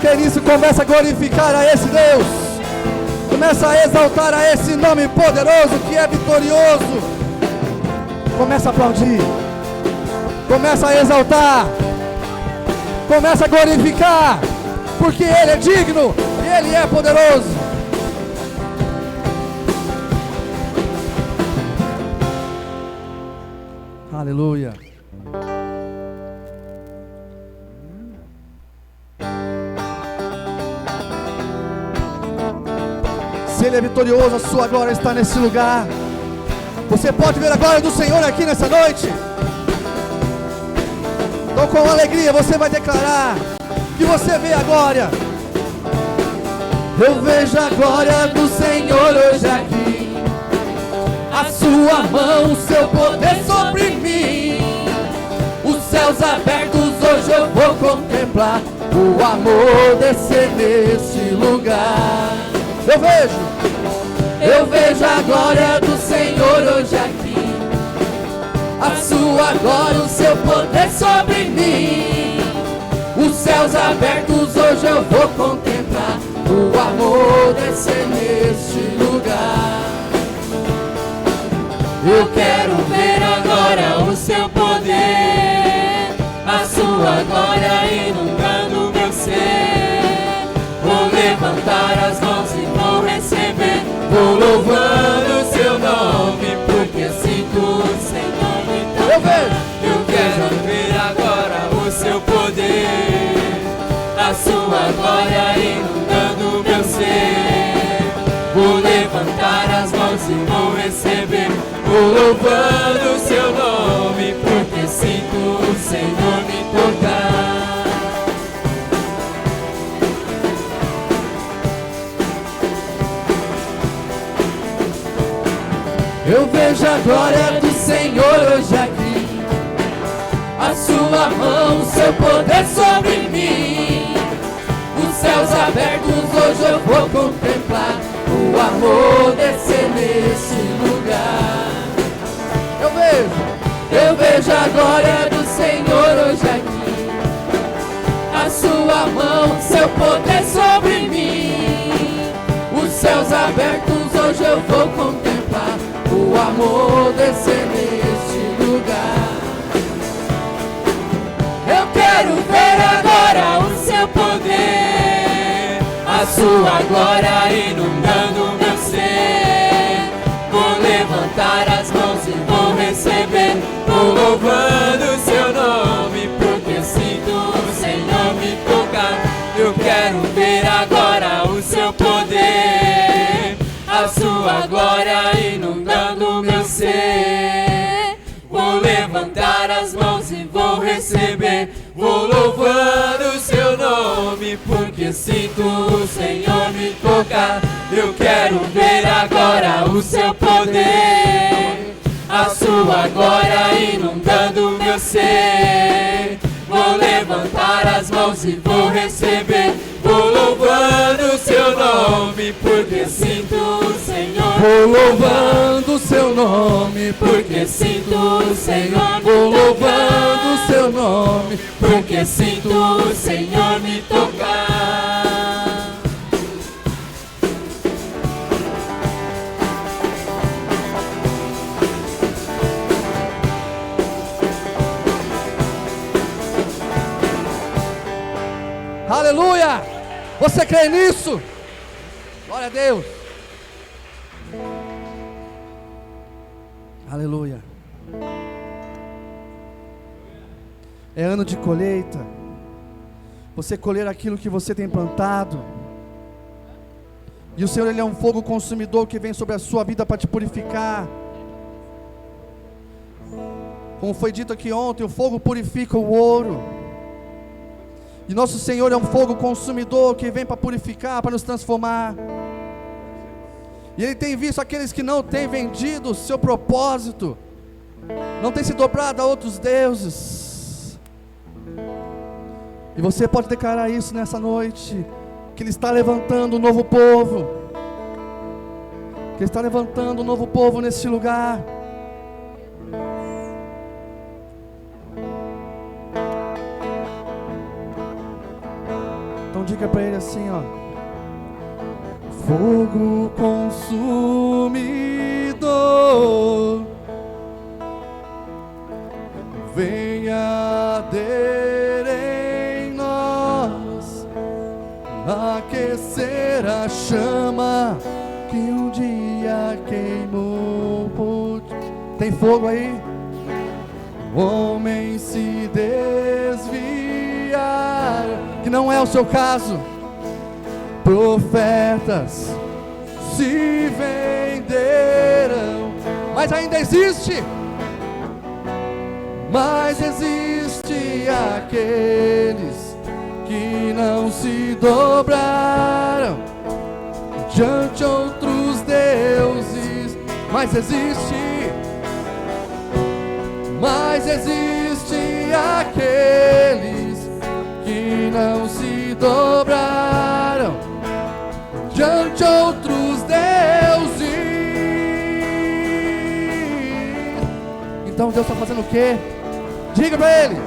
crê nisso, começa a glorificar a esse Deus. Começa a exaltar a esse nome poderoso que é vitorioso. Começa a aplaudir. Começa a exaltar. Começa a glorificar. Porque Ele é digno e Ele é poderoso. Aleluia. Se Ele é vitorioso, a sua glória está nesse lugar. Você pode ver a glória do Senhor aqui nessa noite. Então com alegria você vai declarar que você vê a glória. Eu vejo a glória do Senhor hoje aqui. A sua mão, o seu poder sobre mim. Os céus abertos hoje eu vou contemplar. O amor descer nesse lugar. Eu vejo a glória do Senhor hoje aqui. A sua glória, o seu poder sobre mim. Os céus abertos hoje eu vou contemplar. O amor descer neste lugar. Eu quero ver agora o seu poder, a sua glória inundando meu ser. Vou levantar as mãos e vou receber. Vou louvando o seu nome, porque sinto o Senhor me tocar. Eu quero ver agora o seu poder, a sua glória inundando meu ser. Vou levantar as mãos e vou receber. Vou louvando o seu nome, porque sinto o Senhor me tocar. Eu vejo a glória do Senhor hoje aqui. A sua mão, o seu poder sobre mim. Os céus abertos hoje eu vou contemplar. O amor descer nesse lugar. Eu vejo a glória do Senhor hoje aqui. A sua mão, o seu poder sobre mim. Os céus abertos hoje eu vou contemplar. O amor descer neste lugar. Eu quero ver agora o seu poder, a sua glória inundando meu ser. Vou levantar as mãos e vou receber. Vou louvando o seu nome, porque sinto o Senhor me tocar. Eu quero ver agora o seu poder, a sua glória inundando meu ser. Vou levantar as mãos e vou receber. Vou louvando o seu nome, porque sinto o Senhor me tocar. Eu quero ver agora o seu poder, a sua glória inundando meu ser. Vou levantar as mãos e vou receber. Vou louvando o seu nome, porque sinto o Senhor. Vou louvando o seu nome, porque sinto o Senhor. Vou louvando o seu nome, porque sinto o Senhor me tocar. Aleluia! Você crê nisso? Glória a Deus! Aleluia! É ano de colheita. Você colher aquilo que você tem plantado. E o Senhor, Ele é um fogo consumidor que vem sobre a sua vida para te purificar. Como foi dito aqui ontem, o fogo purifica o ouro. E nosso Senhor é um fogo consumidor que vem para purificar, para nos transformar. E Ele tem visto aqueles que não têm vendido o seu propósito, não têm se dobrado a outros deuses. E você pode declarar isso nessa noite, que Ele está levantando um novo povo, que Ele está levantando um novo povo nesse lugar. diga para ele assim, ó: fogo consumidor, venha arder em nós, aquecer a chama que um dia queimou por ti. Tem fogo aí? O homem se desviar, que não é o seu caso. Profetas se venderam, mas ainda existe. Mas existe aqueles que não se dobraram diante outros deuses. Mas existe aqueles que não se dobraram diante outros deuses. Então Deus está fazendo o quê? Diga para ele: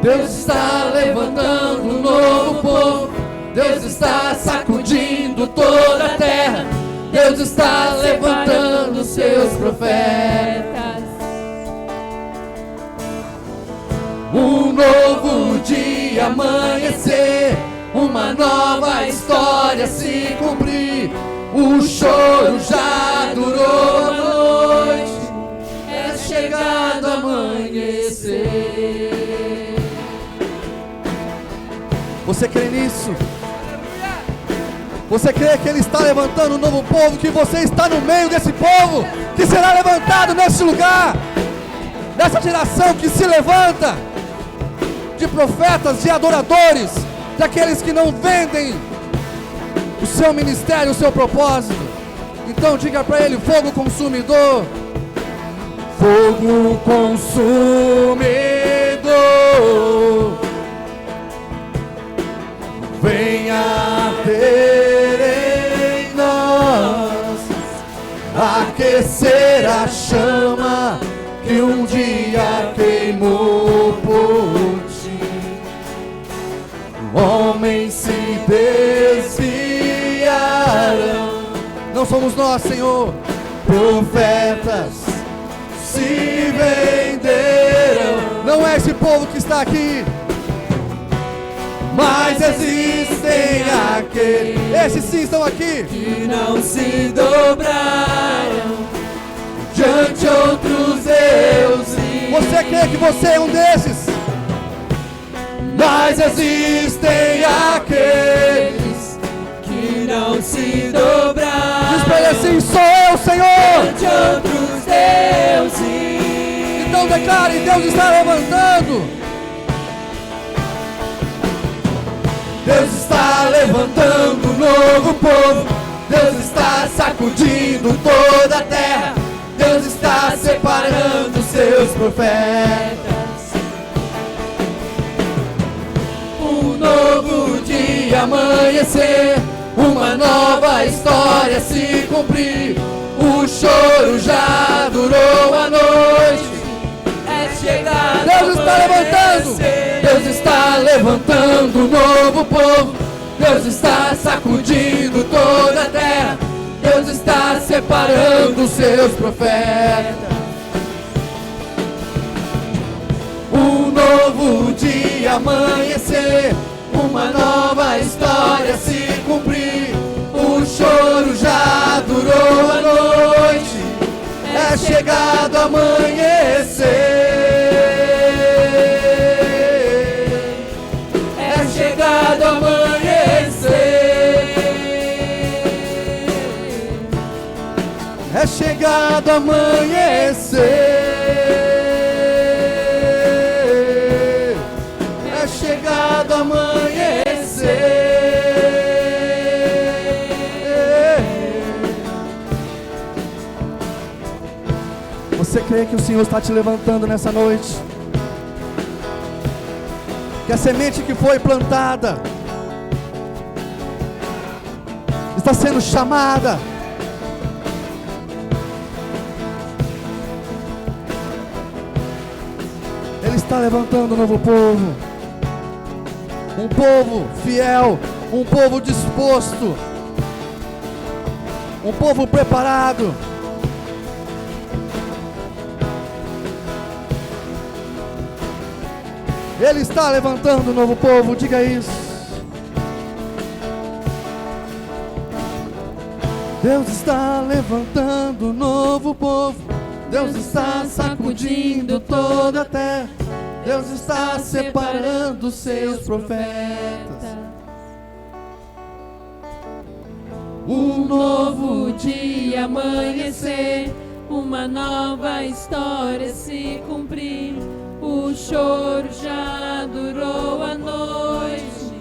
Deus está levantando um novo povo. Deus está sacudindo toda a terra. Deus está levantando seus profetas. Um novo dia amanhecer, uma nova história se cumprir. O choro já durou a noite, é chegado amanhecer. Você crê nisso? Você crê que Ele está levantando um novo povo, que você está no meio desse povo, que será levantado nesse lugar, dessa geração que se levanta, de profetas, de adoradores, daqueles que não vendem o seu ministério, o seu propósito? Então diga para ele: fogo consumidor, fogo consumidor, venha arder em nós, aquecer a chama que um dia queimou por ti. Homens se desviaram, não somos nós, Senhor. Profetas se venderam, não é esse povo que está aqui. Mas existem aqueles, esses sim estão aqui, que não se dobraram diante outros deuses. Você crê que você é um desses? Mas existem aqueles que não se dobraram. Diz para ele assim: sou eu, Senhor. Diante outros deuses. Então declare: Deus está levantando. Deus está levantando um novo povo. Deus está sacudindo toda a terra. Deus está separando seus profetas. Um novo dia amanhecer, uma nova história se cumprir. O choro já durou a noite, é chegado. Deus está levantando. Deus está levantando um novo povo. Deus está sacudindo toda a terra. Deus está separando seus profetas. Um novo dia amanhecer, uma nova história se cumprir. O choro já durou a noite, é chegado amanhecer. É chegado amanhecer. É chegado amanhecer. É chegado amanhecer. Você crê que o Senhor está te levantando nessa noite? Que a semente que foi plantada está sendo chamada. Ele está levantando um novo povo. Um povo fiel um povo disposto, um povo preparado. Ele está levantando um novo povo, diga isso. Deus está levantando um novo povo. Deus está sacudindo toda a terra. Deus está separando os seus profetas. Um novo dia amanhecer, uma nova história se cumprir. O choro já durou a noite.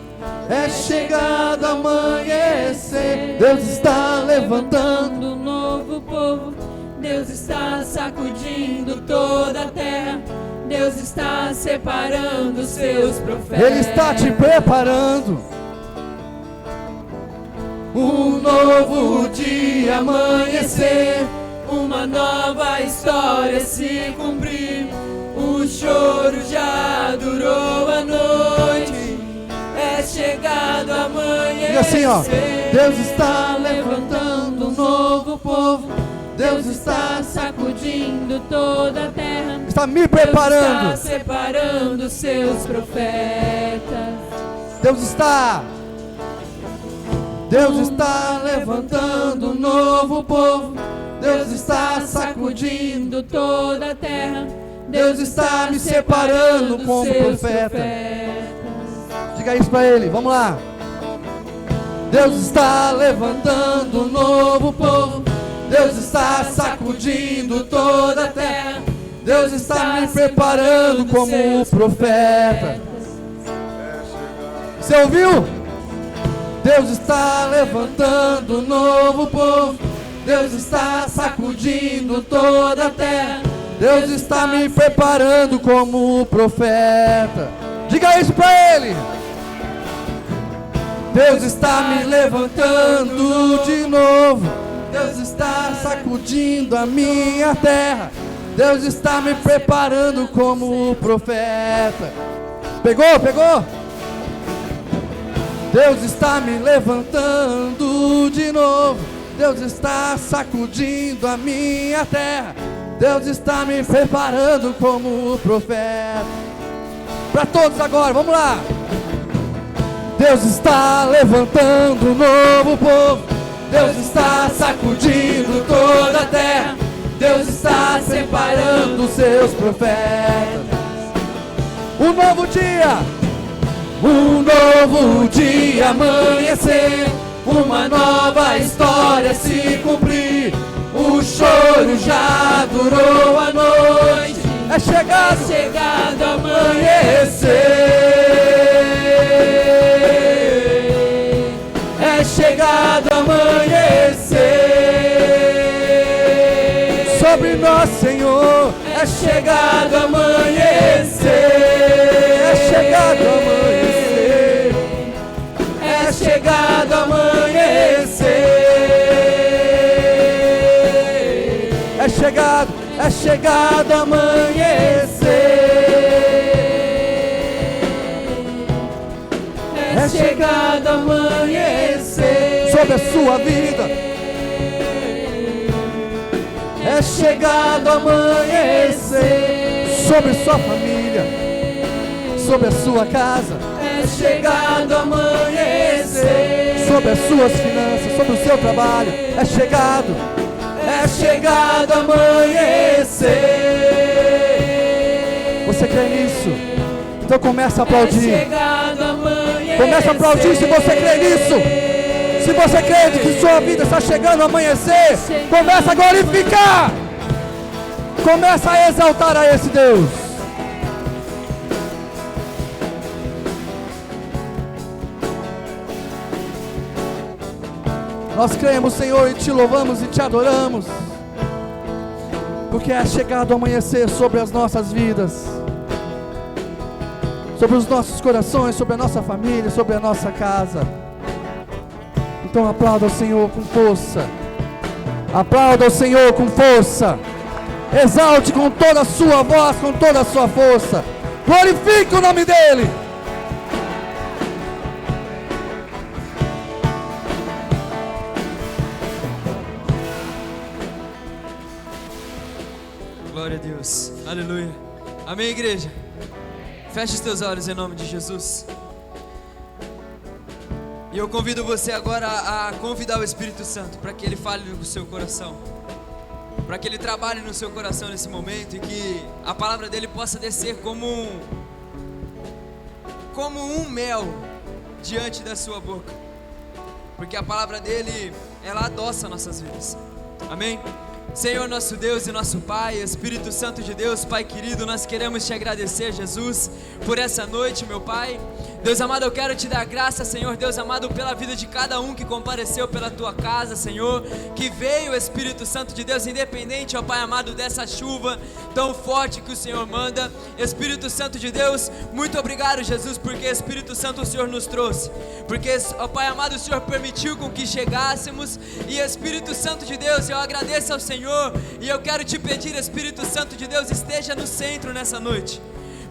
É chegado amanhecer. Deus está levantando um novo povo. Deus está sacudindo toda a terra. Deus está separando os seus profetas. Ele está te preparando. Um novo dia amanhecer, uma nova história se cumprir. O choro já durou a noite. É chegado amanhecer. E assim, ó, Deus está levantando um novo povo. Deus está sacudindo toda a terra. Está me preparando. Deus está separando seus profetas. Deus está levantando um novo povo. Deus está sacudindo toda a terra. Deus está me separando como profeta. Diga isso para ele, vamos lá. Deus está levantando um novo povo. Deus está sacudindo toda a terra. Deus está me preparando como profeta. Você ouviu? Deus está levantando um novo povo. Deus está sacudindo toda a terra. Deus está me preparando como profeta. Diga isso para ele. Deus está me levantando de novo. Deus está sacudindo a minha terra. Deus está me preparando como profeta. Pegou? Pegou? Deus está me levantando de novo. Deus está sacudindo a minha terra. Deus está me preparando como profeta. Para todos agora, vamos lá. Deus está levantando um novo povo. Deus está sacudindo toda a terra. Deus está separando os seus profetas. Um novo dia amanhecer, uma nova história se cumprir. O choro já durou a noite. É chegado amanhecer. É chegado amanhecer. Sobre nós, Senhor. É chegado amanhecer. É chegado amanhecer. É chegado amanhecer. É chegado amanhecer. É chegado amanhecer. Sobre a sua vida. É chegado amanhecer. Sobre sua família. Sobre a sua casa. É chegado amanhecer. Sobre as suas finanças. Sobre o seu trabalho. É chegado amanhecer. Você crê nisso? Então começa a aplaudir. Começa a aplaudir se você crê nisso. Se você crê que sua vida está chegando a amanhecer, começa a glorificar. Começa a exaltar a esse Deus. Nós cremos, Senhor, e te louvamos e te adoramos, porque é chegado o amanhecer sobre as nossas vidas, sobre os nossos corações, sobre a nossa família, sobre a nossa casa. Então aplauda o Senhor com força. Aplauda o Senhor com força. Exalte com toda a sua voz, com toda a sua força. Glorifique o nome dEle. Glória a Deus. Aleluia. Amém, igreja? Feche os teus olhos em nome de Jesus. E eu convido você agora a convidar o Espírito Santo para que Ele fale no seu coração, para que Ele trabalhe no seu coração nesse momento e que a palavra dEle possa descer como um mel diante da sua boca, porque a palavra dEle, ela adoça nossas vidas. Amém? Senhor nosso Deus e nosso Pai, Espírito Santo de Deus, Pai querido, nós queremos te agradecer, Jesus, por essa noite, meu Pai. Deus amado, eu quero te dar graça, Senhor, Deus amado, pela vida de cada um que compareceu pela tua casa, Senhor, que veio o Espírito Santo de Deus, independente, ó Pai amado, dessa chuva tão forte que o Senhor manda. Espírito Santo de Deus, muito obrigado, Jesus, porque Espírito Santo o Senhor nos trouxe, porque, ó Pai amado, o Senhor permitiu com que chegássemos. E Espírito Santo de Deus, eu agradeço ao Senhor e eu quero te pedir, Espírito Santo de Deus, esteja no centro nessa noite.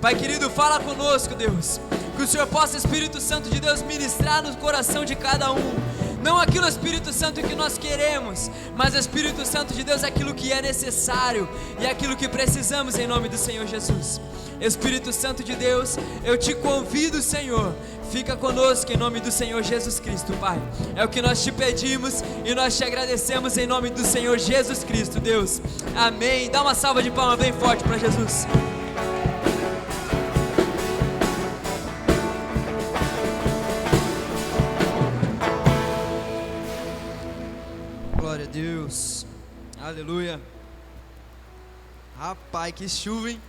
Pai querido, fala conosco, Deus, que o Senhor possa, Espírito Santo de Deus, ministrar no coração de cada um, não aquilo, Espírito Santo, que nós queremos, mas, Espírito Santo de Deus, aquilo que é necessário e aquilo que precisamos, em nome do Senhor Jesus. Espírito Santo de Deus, eu te convido, Senhor, fica conosco em nome do Senhor Jesus Cristo, Pai. É o que nós te pedimos e nós te agradecemos em nome do Senhor Jesus Cristo, Deus. Amém. Dá uma salva de palmas bem forte para Jesus. Glória a Deus. Aleluia. Rapaz, que chuva, hein?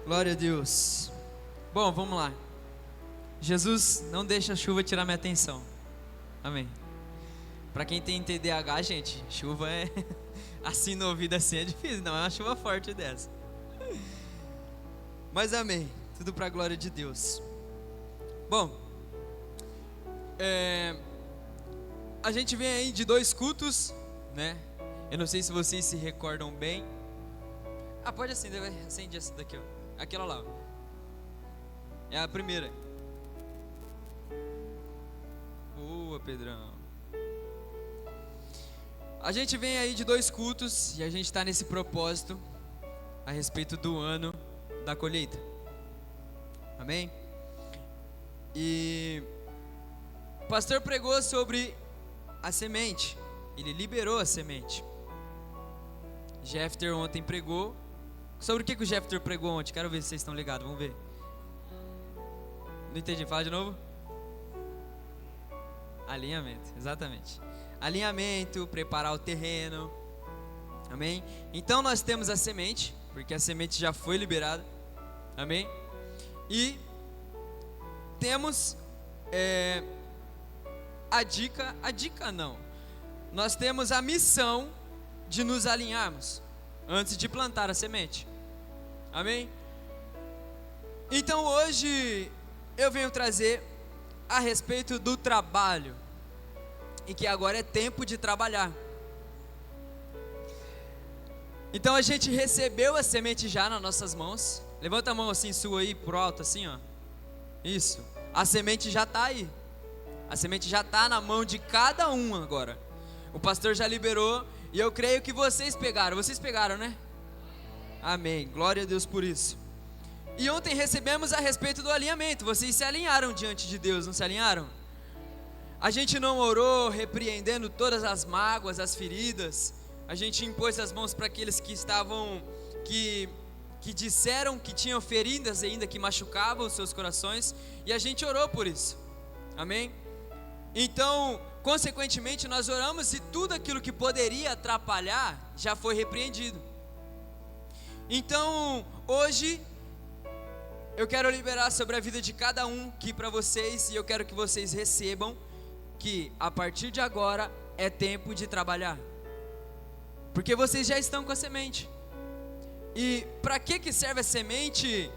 Glória a Deus. Bom, vamos lá. Jesus, não deixa a chuva tirar minha atenção. Amém. Pra quem tem TDAH, gente, chuva é assim no ouvido assim é difícil, não é uma chuva forte dessa. Mas amém. Tudo pra glória de Deus. Bom, a gente vem aí de 2 cultos, né? Eu não sei se vocês se recordam bem. Ah, pode acender, acende essa daqui, ó. Aquela lá, ó. É a primeira. Boa, Pedrão. A gente vem aí de 2 cultos e a gente está nesse propósito a respeito do ano da colheita. Amém? E o pastor pregou sobre a semente. Ele liberou a semente. Jefter ontem pregou. Sobre o que o Jefter pregou ontem? Quero ver se vocês estão ligados, vamos ver. Não entendi, fala de novo. Alinhamento, exatamente. Alinhamento, preparar o terreno. Amém? Então nós temos a semente, porque a semente já foi liberada. Amém? E temos a dica não. Nós temos a missão de nos alinharmos antes de plantar a semente. Amém? Então hoje eu venho trazer a respeito do trabalho, e que agora é tempo de trabalhar. Então a gente recebeu a semente já nas nossas mãos. Levanta a mão assim sua aí pro alto assim, ó. Isso. A semente já está aí. A semente já está na mão de cada um agora. O pastor já liberou e eu creio que vocês pegaram. Vocês pegaram, né? Amém. Glória a Deus por isso. E ontem recebemos a respeito do alinhamento. Vocês se alinharam diante de Deus, não se alinharam? A gente não orou repreendendo todas as mágoas, as feridas. A gente impôs as mãos para aqueles que estavam, que disseram que tinham feridas ainda, que machucavam os seus corações. E a gente orou por isso. Amém? Então, consequentemente, nós oramos e tudo aquilo que poderia atrapalhar já foi repreendido. Então, hoje, eu quero liberar sobre a vida de cada um aqui para vocês, e eu quero que vocês recebam que a partir de agora é tempo de trabalhar, porque vocês já estão com a semente. E para que serve a semente?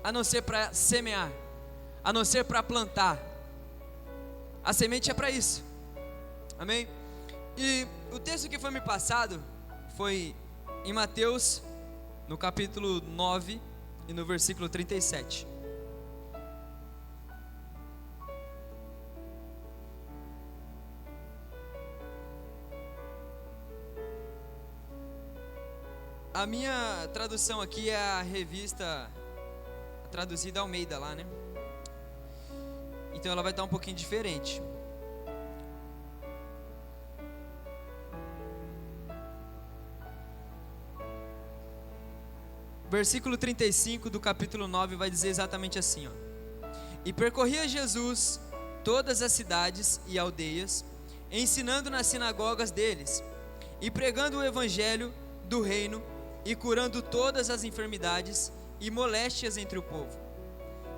a não ser para semear, a não ser para plantar. A semente é para isso. Amém? E o texto que foi me passado foi em Mateus, no capítulo 9 e no versículo 37. A minha tradução aqui é a revista traduzida Almeida lá, né? Então ela vai estar um pouquinho diferente. Versículo 35 do capítulo 9 vai dizer exatamente assim, ó. E percorria Jesus todas as cidades e aldeias, ensinando nas sinagogas deles, e pregando o evangelho do reino, e curando todas as enfermidades e moléstias entre o povo.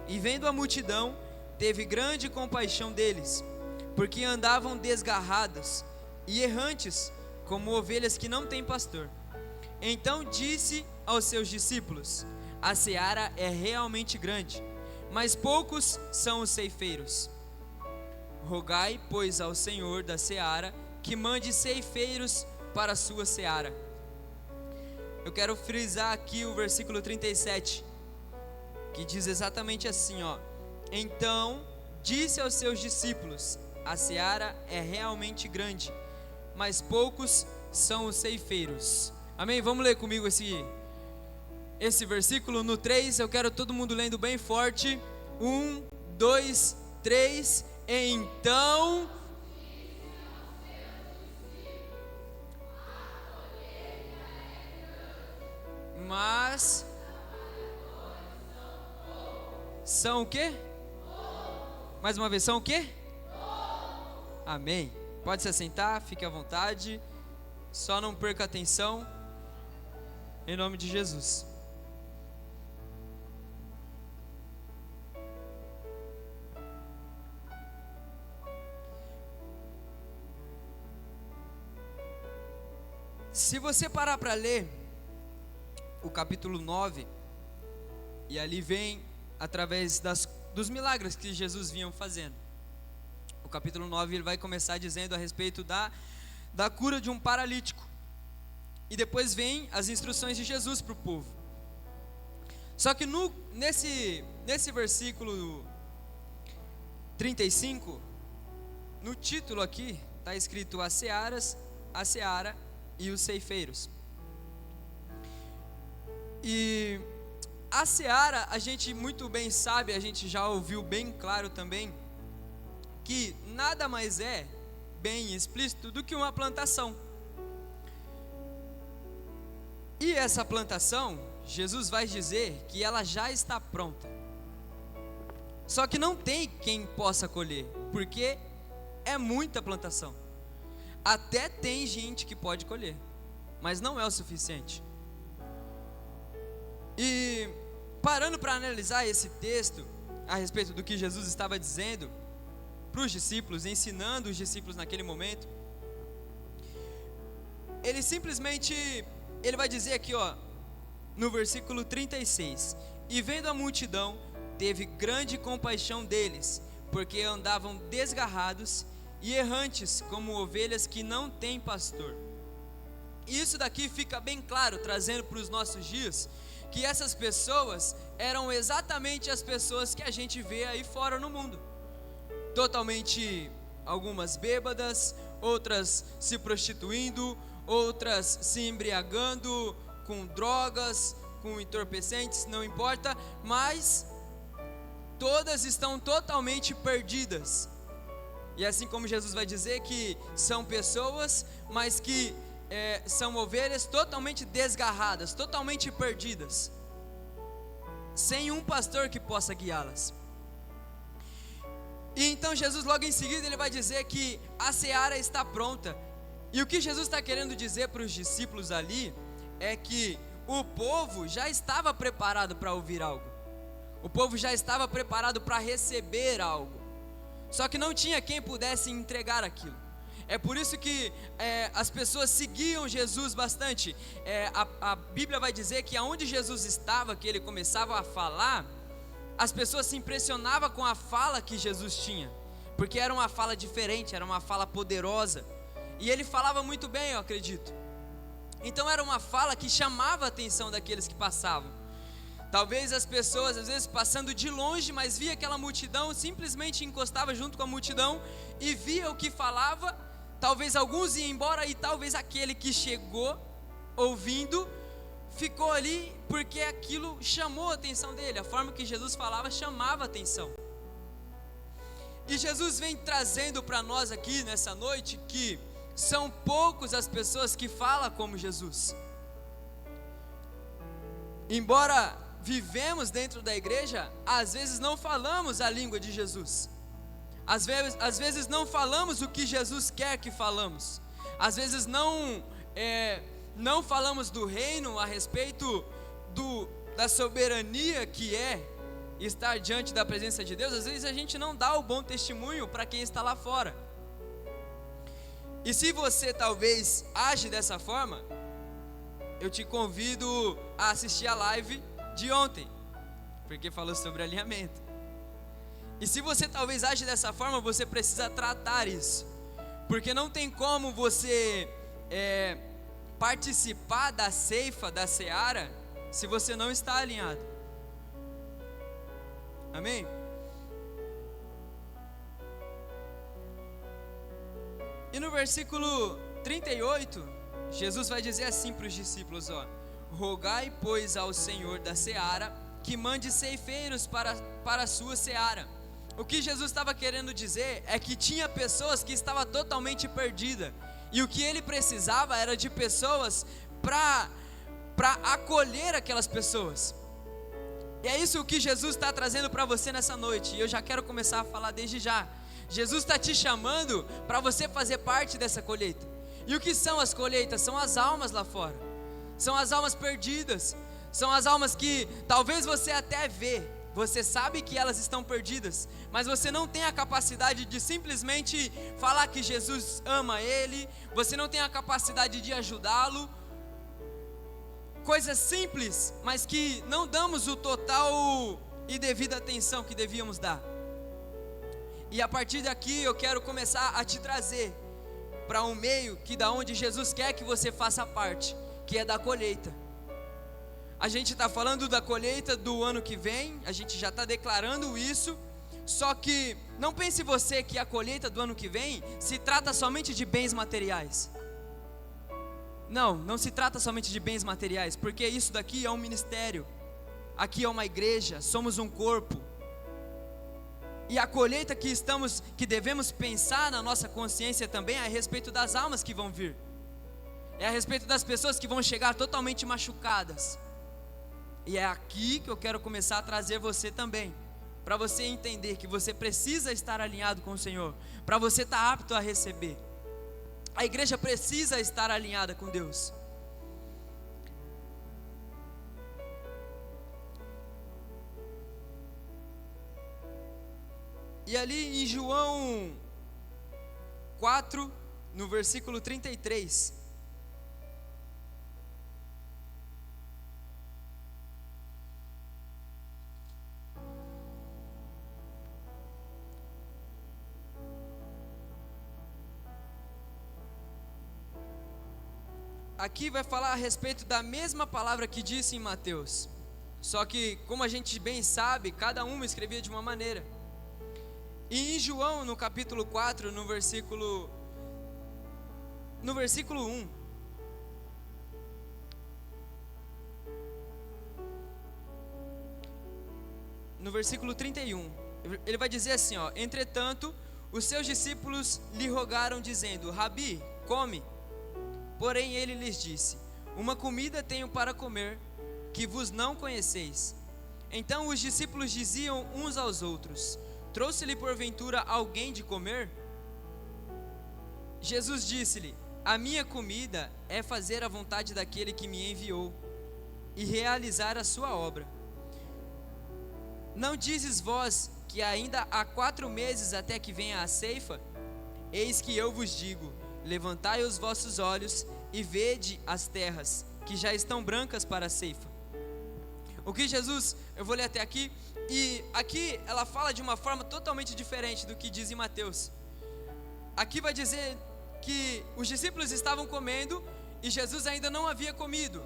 E vendo a multidão, teve grande compaixão deles, porque andavam desgarrados e errantes, como ovelhas que não têm pastor. Então disse aos seus discípulos: a seara é realmente grande, mas poucos são os ceifeiros. Rogai, pois, ao Senhor da seara que mande ceifeiros para a sua seara. Eu quero frisar aqui o versículo 37, que diz exatamente assim, ó. Então disse aos seus discípulos: a seara é realmente grande, mas poucos são os ceifeiros. Amém? Vamos ler comigo esse versículo. No 3, eu quero todo mundo lendo bem forte. 1, 2, 3. Então mas são o quê? Mais uma vez, são o quê? Amém. Pode se assentar, fique à vontade. Só não perca a atenção. Em nome de Jesus. Se você parar para ler o capítulo 9, e ali vem através dos milagres que Jesus vinha fazendo. O capítulo 9 ele vai começar dizendo a respeito da cura de um paralítico, e depois vem as instruções de Jesus para o povo. Só que nesse versículo 35, no título aqui está escrito a seara e os ceifeiros. E a seara, a gente muito bem sabe, a gente já ouviu bem claro também, que nada mais é bem explícito do que uma plantação. E essa plantação, Jesus vai dizer que ela já está pronta. Só que não tem quem possa colher, porque é muita plantação. Até tem gente que pode colher, mas não é o suficiente. E parando para analisar esse texto a respeito do que Jesus estava dizendo para os discípulos, ensinando os discípulos naquele momento, ele simplesmente, ele vai dizer aqui, ó, no versículo 36, e vendo a multidão, teve grande compaixão deles, porque andavam desgarrados e errantes, como ovelhas que não têm pastor. E isso daqui fica bem claro, trazendo para os nossos dias, que essas pessoas eram exatamente as pessoas que a gente vê aí fora no mundo, totalmente, algumas bêbadas, outras se prostituindo, outras se embriagando com drogas, com entorpecentes, não importa, mas todas estão totalmente perdidas. E assim como Jesus vai dizer que são pessoas, mas que são ovelhas totalmente desgarradas, totalmente perdidas, sem um pastor que possa guiá-las. E então Jesus logo em seguida ele vai dizer que a seara está pronta. E o que Jesus está querendo dizer para os discípulos ali é que o povo já estava preparado para ouvir algo, o povo já estava preparado para receber algo, só que não tinha quem pudesse entregar aquilo. É por isso que as pessoas seguiam Jesus bastante. A Bíblia vai dizer que aonde Jesus estava, que ele começava a falar, as pessoas se impressionavam com a fala que Jesus tinha, porque era uma fala diferente, era uma fala poderosa, e ele falava muito bem, eu acredito. Então era uma fala que chamava a atenção daqueles que passavam. Talvez as pessoas, às vezes passando de longe, mas via aquela multidão, simplesmente encostava junto com a multidão e via o que falava. Talvez alguns iam embora, e talvez aquele que chegou ouvindo ficou ali porque aquilo chamou a atenção dele. A forma que Jesus falava chamava a atenção. E Jesus vem trazendo para nós aqui nessa noite que são poucos as pessoas que falam como Jesus. Embora vivemos dentro da igreja, às vezes não falamos a língua de Jesus. Às vezes não falamos o que Jesus quer que falamos. Às vezes não falamos do reino, a respeito da soberania que é estar diante da presença de Deus. Às vezes a gente não dá o bom testemunho para quem está lá fora. E se você talvez age dessa forma, eu te convido a assistir a live de ontem, porque falou sobre alinhamento. E se você talvez age dessa forma, você precisa tratar isso, porque não tem como você participar da ceifa, da seara, se você não está alinhado. Amém? E no versículo 38, Jesus vai dizer assim para os discípulos, rogai, pois, ao Senhor da seara, que mande ceifeiros para a sua seara. O que Jesus estava querendo dizer é que tinha pessoas que estavam totalmente perdidas, e o que ele precisava era de pessoas para acolher aquelas pessoas. E é isso que Jesus está trazendo para você nessa noite, e eu já quero começar a falar desde já. Jesus está te chamando para você fazer parte dessa colheita. E o que são as colheitas? São as almas lá fora, são as almas perdidas, são as almas que talvez você até vê, você sabe que elas estão perdidas, mas você não tem a capacidade de simplesmente falar que Jesus ama ele, você não tem a capacidade de ajudá-lo. Coisas simples, mas que não damos o total e devida atenção que devíamos dar. E a partir daqui eu quero começar a te trazer para um meio que da onde Jesus quer que você faça parte, que é da colheita. A gente está falando da colheita do ano que vem, a gente já está declarando isso. Só que não pense você que a colheita do ano que vem se trata somente de bens materiais. Não se trata somente de bens materiais, porque isso daqui é um ministério, aqui é uma igreja, somos um corpo. E a colheita que devemos pensar na nossa consciência também é a respeito das almas que vão vir, é a respeito das pessoas que vão chegar totalmente machucadas. E é aqui que eu quero começar a trazer você também, para você entender que você precisa estar alinhado com o Senhor, para você estar apto a receber. A igreja precisa estar alinhada com Deus. E ali em João 4, no versículo 33, aqui vai falar a respeito da mesma palavra que disse em Mateus, só que como a gente bem sabe, cada um escrevia de uma maneira. E em João, no capítulo 4, no versículo 1, no versículo 31, ele vai dizer assim, entretanto, os seus discípulos lhe rogaram dizendo, Rabi, come. Porém ele lhes disse, uma comida tenho para comer, que vos não conheceis. Então os discípulos diziam uns aos outros, trouxe-lhe porventura alguém de comer? Jesus disse-lhe, a minha comida é fazer a vontade daquele que me enviou, e realizar a sua obra. Não dizes vós que ainda há 4 meses até que venha a ceifa? Eis que eu vos digo, levantai os vossos olhos e vede as terras, que já estão brancas para a ceifa. O que Jesus, eu vou ler até aqui, e aqui ela fala de uma forma totalmente diferente do que diz em Mateus. Aqui vai dizer que os discípulos estavam comendo e Jesus ainda não havia comido.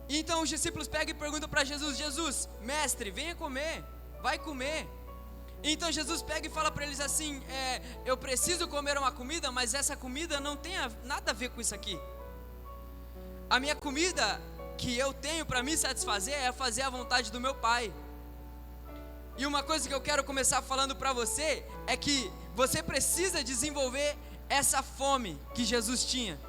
Então os discípulos pegam e perguntam para Jesus: Jesus, mestre, venha comer, vai comer. Então Jesus pega e fala para eles assim: eu preciso comer uma comida, mas essa comida não tem nada a ver com isso aqui. A minha comida que eu tenho para me satisfazer é fazer a vontade do meu Pai. E uma coisa que eu quero começar falando para você é que você precisa desenvolver essa fome que Jesus tinha.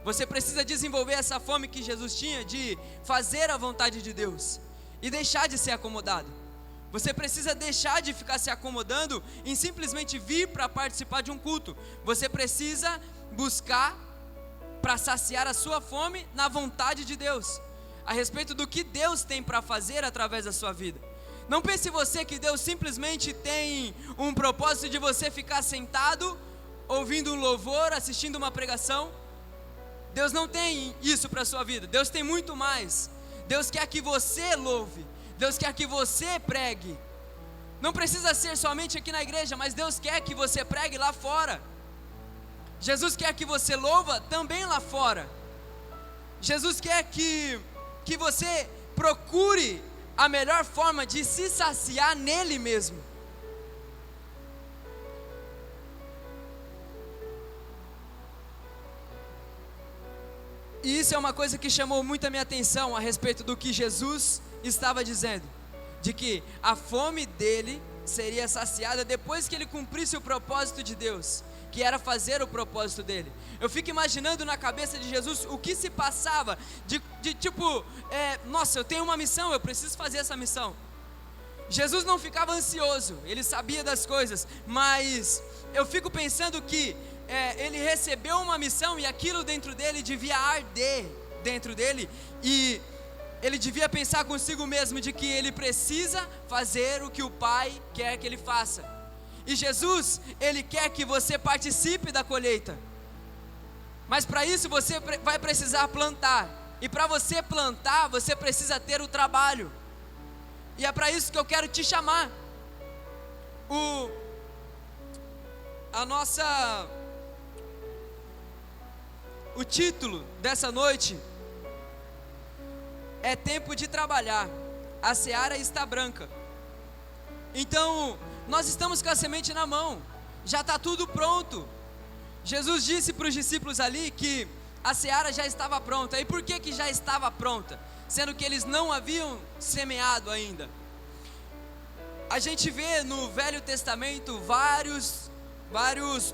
Você precisa desenvolver essa fome que Jesus tinha de fazer a vontade de Deus e deixar de ser acomodado. Você precisa deixar de ficar se acomodando em simplesmente vir para participar de um culto. Você precisa buscar para saciar a sua fome na vontade de Deus, a respeito do que Deus tem para fazer através da sua vida. Não pense você que Deus simplesmente tem um propósito de você ficar sentado, ouvindo um louvor, assistindo uma pregação. Deus não tem isso para a sua vida. Deus tem muito mais. Deus quer que você louve, Deus quer que você pregue. Não precisa ser somente aqui na igreja, mas Deus quer que você pregue lá fora. Jesus quer que você louva também lá fora. Jesus quer que você procure a melhor forma de se saciar nele mesmo. E isso é uma coisa que chamou muito a minha atenção a respeito do que Jesus estava dizendo, de que a fome dele seria saciada depois que ele cumprisse o propósito de Deus, que era fazer o propósito dele. Eu fico imaginando na cabeça de Jesus o que se passava de tipo, nossa, eu tenho uma missão, eu preciso fazer essa missão. Jesus não ficava ansioso, ele sabia das coisas, mas eu fico pensando que ele recebeu uma missão e aquilo dentro dele devia arder dentro dele, e ele devia pensar consigo mesmo de que ele precisa fazer o que o Pai quer que ele faça. E Jesus, ele quer que você participe da colheita, mas para isso você vai precisar plantar, e para você plantar, você precisa ter o trabalho, e é para isso que eu quero te chamar. O título dessa noite é Tempo de Trabalhar, a seara está branca. Então, nós estamos com a semente na mão, já está tudo pronto. Jesus disse para os discípulos ali que a seara já estava pronta. E por que já estava pronta? Sendo que eles não haviam semeado ainda. A gente vê no Velho Testamento vários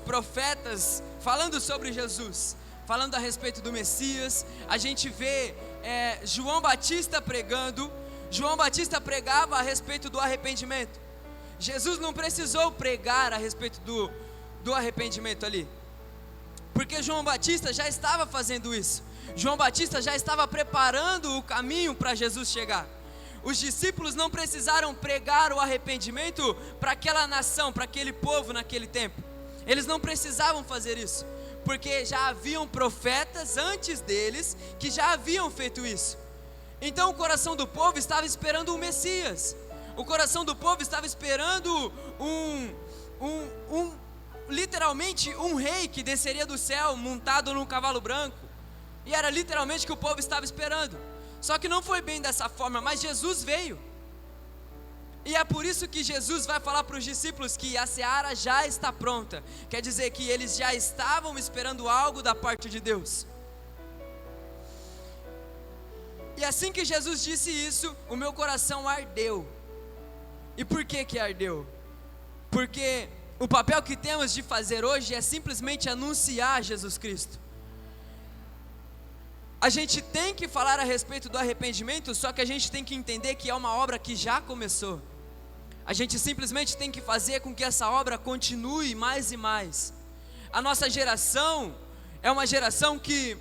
profetas falando sobre Jesus, falando a respeito do Messias. A gente vê João Batista pregando. João Batista pregava a respeito do arrependimento. Jesus não precisou pregar a respeito do arrependimento ali, porque João Batista já estava fazendo isso. João Batista já estava preparando o caminho para Jesus chegar. Os discípulos não precisaram pregar o arrependimento para aquela nação, para aquele povo naquele tempo. Eles não precisavam fazer isso, porque já haviam profetas antes deles que já haviam feito isso. Então o coração do povo estava esperando o Messias. O coração do povo estava esperando literalmente um rei que desceria do céu montado num cavalo branco. E era literalmente o que o povo estava esperando. Só que não foi bem dessa forma, mas Jesus veio. E é por isso que Jesus vai falar para os discípulos que a seara já está pronta. Quer dizer que eles já estavam esperando algo da parte de Deus. E assim que Jesus disse isso, o meu coração ardeu. E por que ardeu? Porque o papel que temos de fazer hoje é simplesmente anunciar Jesus Cristo. A gente tem que falar a respeito do arrependimento, só que a gente tem que entender que é uma obra que já começou. A gente simplesmente tem que fazer com que essa obra continue mais e mais. A nossa geração é uma geração que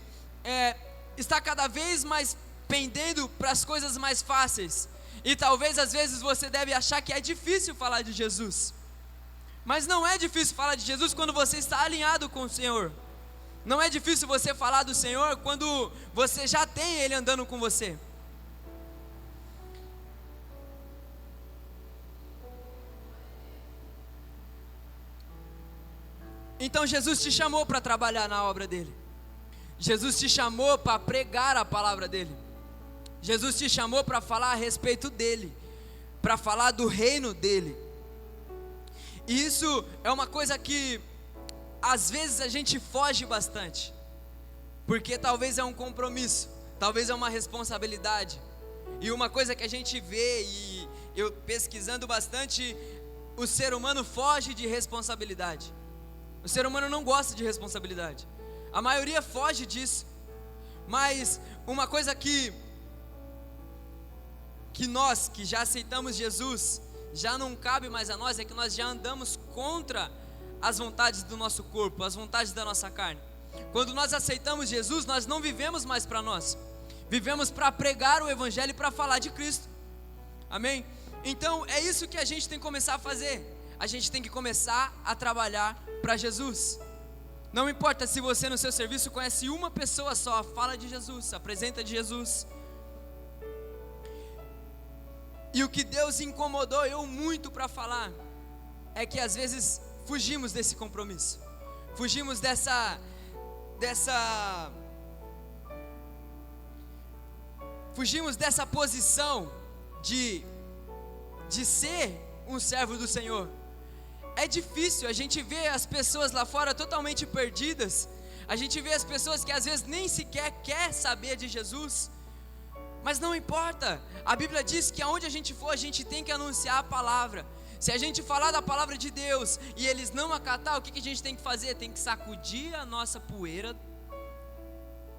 está cada vez mais pendendo para as coisas mais fáceis. E talvez às vezes você deve achar que é difícil falar de Jesus. Mas não é difícil falar de Jesus quando você está alinhado com o Senhor. Não é difícil você falar do Senhor quando você já tem Ele andando com você. Então Jesus te chamou para trabalhar na obra dele. Jesus te chamou para pregar a palavra dele. Jesus te chamou para falar a respeito dele, para falar do reino dele. E isso é uma coisa que às vezes a gente foge bastante, porque talvez é um compromisso, talvez é uma responsabilidade. E uma coisa que a gente vê, e eu pesquisando bastante, o ser humano foge de responsabilidade. O ser humano não gosta de responsabilidade. A maioria foge disso. Mas uma coisa que nós que já aceitamos Jesus, já não cabe mais a nós, é que nós já andamos contra as vontades do nosso corpo, as vontades da nossa carne. Quando nós aceitamos Jesus, nós não vivemos mais para nós, vivemos para pregar o Evangelho e para falar de Cristo. Amém? Então é isso que a gente tem que começar a fazer. A gente tem que começar a trabalhar para Jesus. Não importa se você no seu serviço conhece uma pessoa só, fala de Jesus, apresenta de Jesus. E o que Deus incomodou eu muito para falar é que às vezes fugimos desse compromisso, fugimos fugimos dessa posição de ser um servo do Senhor. É difícil, a gente vê as pessoas lá fora totalmente perdidas, a gente vê as pessoas que às vezes nem sequer quer saber de Jesus. Mas não importa, a Bíblia diz que aonde a gente for, a gente tem que anunciar a palavra. Se a gente falar da palavra de Deus e eles não acatar, o que a gente tem que fazer? Tem que sacudir a nossa poeira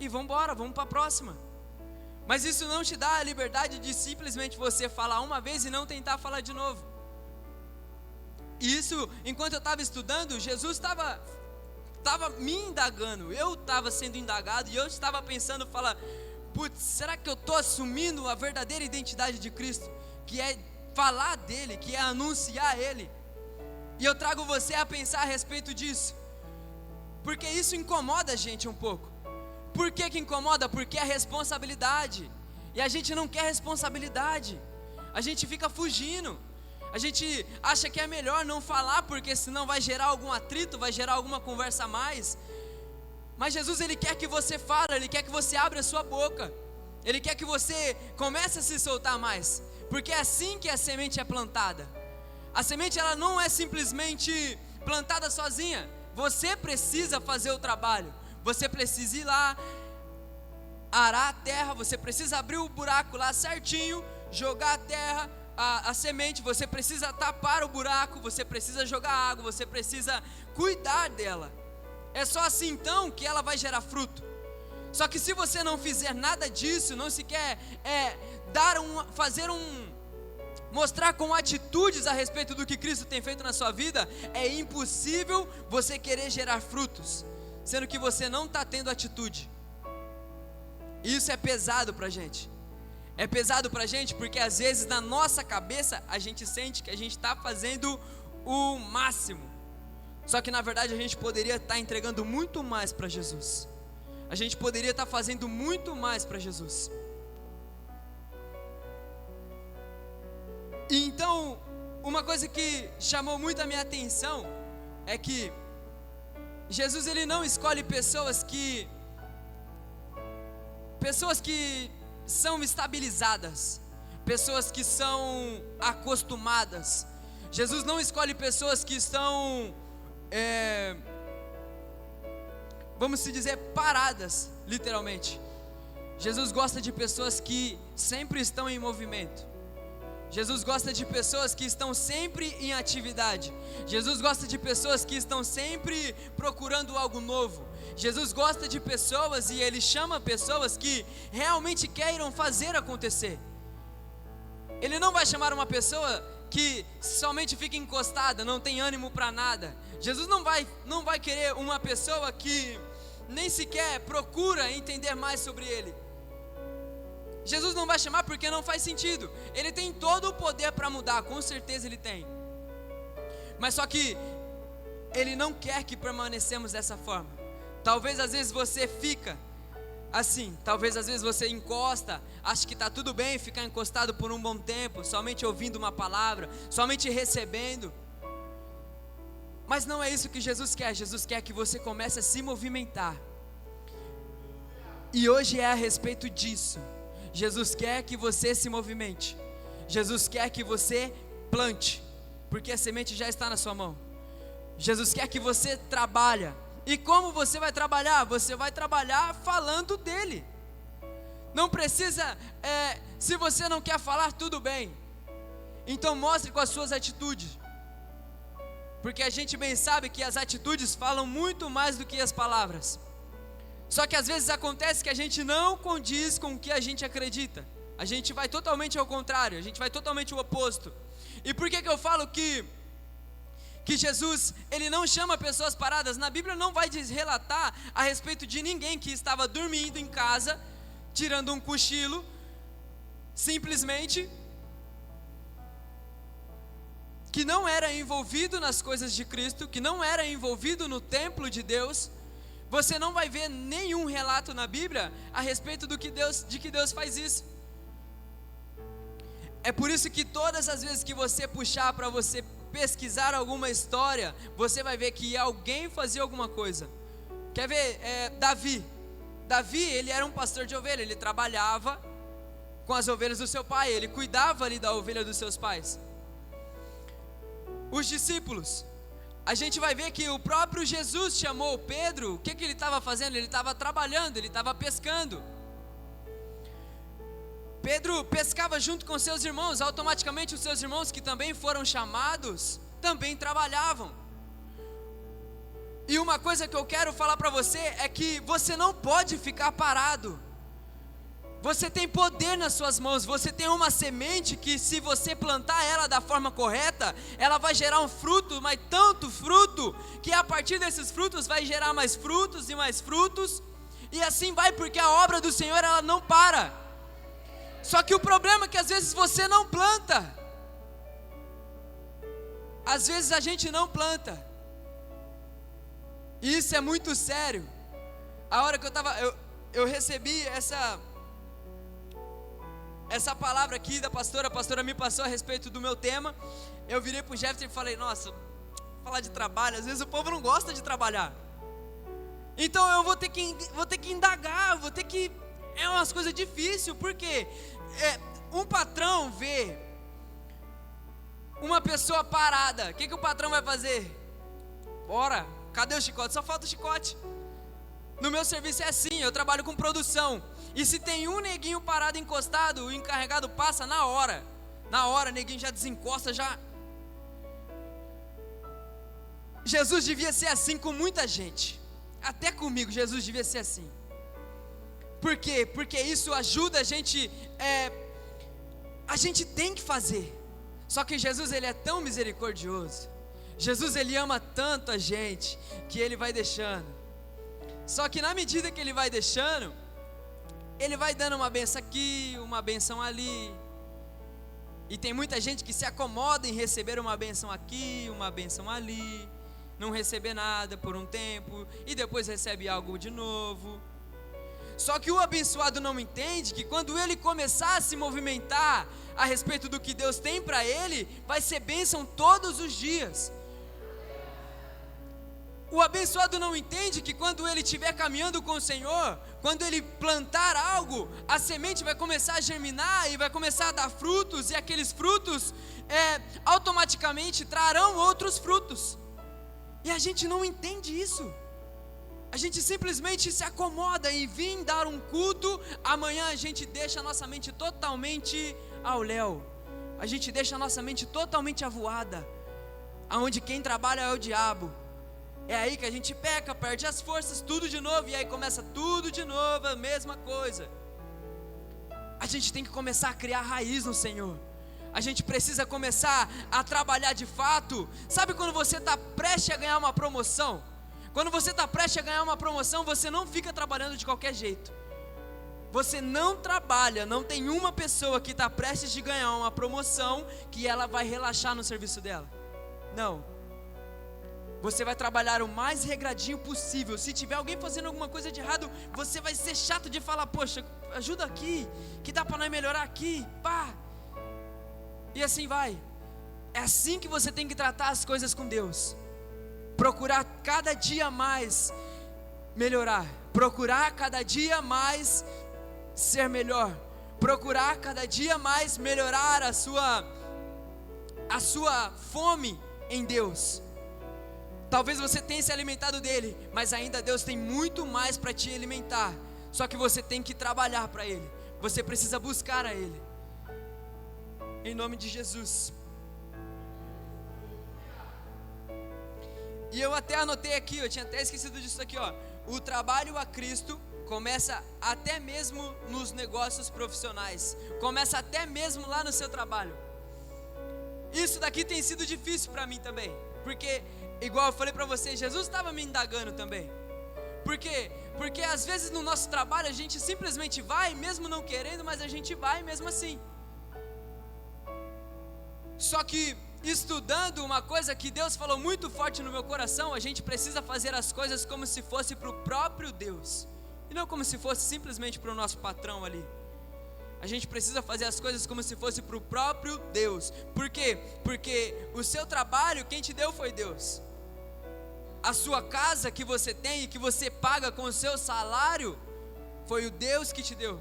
e vamos embora, vamos para a próxima. Mas isso não te dá a liberdade de simplesmente você falar uma vez e não tentar falar de novo. E isso, enquanto eu estava estudando, Jesus estava me indagando, eu estava sendo indagado e eu estava pensando, putz, será que eu estou assumindo a verdadeira identidade de Cristo? Que é falar dele, que é anunciar ele. E eu trago você a pensar a respeito disso, porque isso incomoda a gente um pouco. Por que incomoda? Porque é responsabilidade, e a gente não quer responsabilidade, a gente fica fugindo, a gente acha que é melhor não falar, porque senão vai gerar algum atrito, vai gerar alguma conversa a mais. Mas Jesus, Ele quer que você fale, Ele quer que você abra a sua boca, Ele quer que você comece a se soltar mais, porque é assim que a semente é plantada. A semente, ela não é simplesmente plantada sozinha, você precisa fazer o trabalho, você precisa ir lá, arar a terra, você precisa abrir o buraco lá certinho, jogar a terra, a semente, você precisa tapar o buraco, você precisa jogar água, você precisa cuidar dela. É só assim então que ela vai gerar fruto. Só que se você não fizer nada disso, não se quer mostrar com atitudes a respeito do que Cristo tem feito na sua vida, é impossível você querer gerar frutos, sendo que você não está tendo atitude. E isso é pesado para a gente. É pesado para a gente porque às vezes na nossa cabeça a gente sente que a gente está fazendo o máximo. Só que na verdade a gente poderia estar entregando muito mais para Jesus. A gente poderia estar fazendo muito mais para Jesus. E então, uma coisa que chamou muito a minha atenção é que Jesus, Ele não escolhe pessoas que são estabilizadas, pessoas que são acostumadas. Jesus não escolhe pessoas que estão vamos se dizer, paradas, literalmente. Jesus gosta de pessoas que sempre estão em movimento. Jesus gosta de pessoas que estão sempre em atividade. Jesus gosta de pessoas que estão sempre procurando algo novo. Jesus gosta de pessoas e Ele chama pessoas que realmente queiram fazer acontecer. Ele não vai chamar uma pessoa que somente fica encostada, não tem ânimo para nada. Jesus não vai querer uma pessoa que nem sequer procura entender mais sobre Ele. Jesus não vai chamar porque não faz sentido. Ele tem todo o poder para mudar, com certeza Ele tem. Mas só que Ele não quer que permanecemos dessa forma. Talvez às vezes você fica assim, talvez às vezes você encosta, acha que está tudo bem ficar encostado por um bom tempo, somente ouvindo uma palavra, somente recebendo. Mas não é isso que Jesus quer. Jesus quer que você comece a se movimentar. E hoje é a respeito disso. Jesus quer que você se movimente. Jesus quer que você plante, porque a semente já está na sua mão. Jesus quer que você trabalhe. E como você vai trabalhar? Você vai trabalhar falando dele. Não precisa, se você não quer falar, tudo bem. Então mostre com as suas atitudes. Porque a gente bem sabe que as atitudes falam muito mais do que as palavras. Só que às vezes acontece que a gente não condiz com o que a gente acredita. A gente vai totalmente ao contrário, a gente vai totalmente ao oposto. E por que eu falo que Jesus, ele não chama pessoas paradas? Na Bíblia não vai relatar a respeito de ninguém que estava dormindo em casa, tirando um cochilo, simplesmente, que não era envolvido nas coisas de Cristo, que não era envolvido no templo de Deus. Você não vai ver nenhum relato na Bíblia a respeito de que Deus faz isso. É por isso que todas as vezes que você puxar para você pesquisar alguma história, você vai ver que alguém fazia alguma coisa. Quer ver? Davi, ele era um pastor de ovelha, ele trabalhava com as ovelhas do seu pai, ele cuidava ali da ovelha dos seus pais. Os discípulos, a gente vai ver que o próprio Jesus chamou Pedro. O que ele estava fazendo? Ele estava trabalhando, ele estava pescando. Pedro pescava junto com seus irmãos. Automaticamente os seus irmãos, que também foram chamados, também trabalhavam. E uma coisa que eu quero falar para você é que você não pode ficar parado. Você tem poder nas suas mãos. Você tem uma semente que, se você plantar ela da forma correta, ela vai gerar um fruto, mas tanto fruto, que a partir desses frutos vai gerar mais frutos e mais frutos. E assim vai, porque a obra do Senhor, ela não para. Só que o problema é que às vezes você não planta. Às vezes a gente não planta. E isso é muito sério. A hora que eu recebi essa palavra aqui da pastora, a pastora me passou a respeito do meu tema. Eu virei pro Jefferson e falei: nossa, falar de trabalho, às vezes o povo não gosta de trabalhar. Então eu vou ter que indagar, é umas coisas difíceis, porque um patrão vê uma pessoa parada, o que o patrão vai fazer? Bora, cadê o chicote? Só falta o chicote. No meu serviço é assim, eu trabalho com produção. E se tem um neguinho parado encostado, o encarregado passa na hora. Na hora, o neguinho já desencosta, já. Jesus devia ser assim com muita gente. Até comigo, Jesus devia ser assim. Por quê? Porque isso ajuda a gente. A gente tem que fazer. Só que Jesus, ele é tão misericordioso. Jesus, ele ama tanto a gente, que ele vai deixando. Só que na medida que ele vai deixando, ele vai dando uma benção aqui, uma benção ali. E tem muita gente que se acomoda em receber uma benção aqui, uma benção ali, não receber nada por um tempo, e depois recebe algo de novo. Só que o abençoado não entende que quando ele começar a se movimentar a respeito do que Deus tem para ele, vai ser bênção todos os dias. O abençoado não entende que quando ele estiver caminhando com o Senhor, quando ele plantar algo, a semente vai começar a germinar e vai começar a dar frutos, e aqueles frutos automaticamente trarão outros frutos. E a gente não entende isso. A gente simplesmente se acomoda em vir dar um culto. Amanhã a gente deixa a nossa mente totalmente ao léu. A gente deixa a nossa mente totalmente avoada, aonde quem trabalha é o diabo. É aí que a gente peca, perde as forças, tudo de novo, e aí começa tudo de novo, a mesma coisa. A gente tem que começar a criar raiz no Senhor. A gente precisa começar a trabalhar de fato. Sabe quando você está prestes a ganhar uma promoção? Quando você está prestes a ganhar uma promoção, você não fica trabalhando de qualquer jeito. Você não trabalha, não tem uma pessoa que está prestes de ganhar uma promoção que ela vai relaxar no serviço dela. Não. Você vai trabalhar o mais regradinho possível. Se tiver alguém fazendo alguma coisa de errado, você vai ser chato de falar: poxa, ajuda aqui, que dá para nós melhorar aqui, pá. E assim vai. É assim que você tem que tratar as coisas com Deus. procurar cada dia mais melhorar, procurar cada dia mais ser melhor, procurar cada dia mais melhorar a sua fome em Deus. Talvez você tenha se alimentado dele, mas ainda Deus tem muito mais para te alimentar. Só que você tem que trabalhar para ele. Você precisa buscar a ele. Em nome de Jesus. E eu até anotei aqui, eu tinha até esquecido disso aqui, ó. O trabalho a Cristo começa até mesmo nos negócios profissionais. Começa até mesmo lá no seu trabalho. Isso daqui tem sido difícil para mim também. Porque, igual eu falei para você, Jesus estava me indagando também. Por quê? Porque às vezes no nosso trabalho a gente simplesmente vai, mesmo não querendo, mas a gente vai mesmo assim. Só que estudando uma coisa que Deus falou muito forte no meu coração, a gente precisa fazer as coisas como se fosse para o próprio Deus, e não como se fosse simplesmente para o nosso patrão ali. A gente precisa fazer as coisas como se fosse para o próprio Deus. Por quê? Porque o seu trabalho, quem te deu foi Deus. A sua casa que você tem e que você paga com o seu salário, foi o Deus que te deu.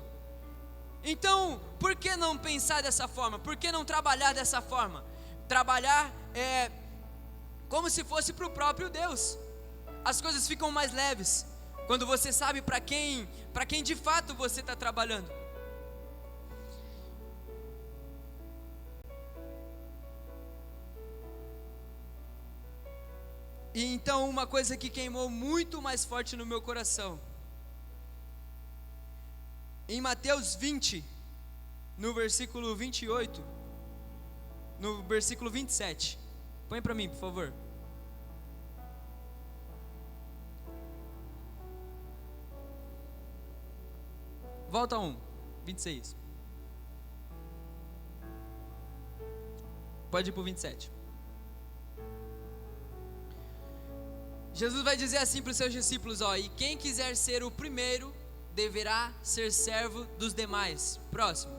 Então, por que não pensar dessa forma? Por que não trabalhar dessa forma? Trabalhar como se fosse para o próprio Deus. As coisas ficam mais leves quando você sabe para quem de fato você está trabalhando. E então uma coisa que queimou muito mais forte no meu coração, em Mateus 20, no versículo 28, no versículo 27, põe para mim por favor. Volta 26. Pode ir para o 27. Jesus vai dizer assim para os seus discípulos, ó: e quem quiser ser o primeiro, deverá ser servo dos demais. Próximo.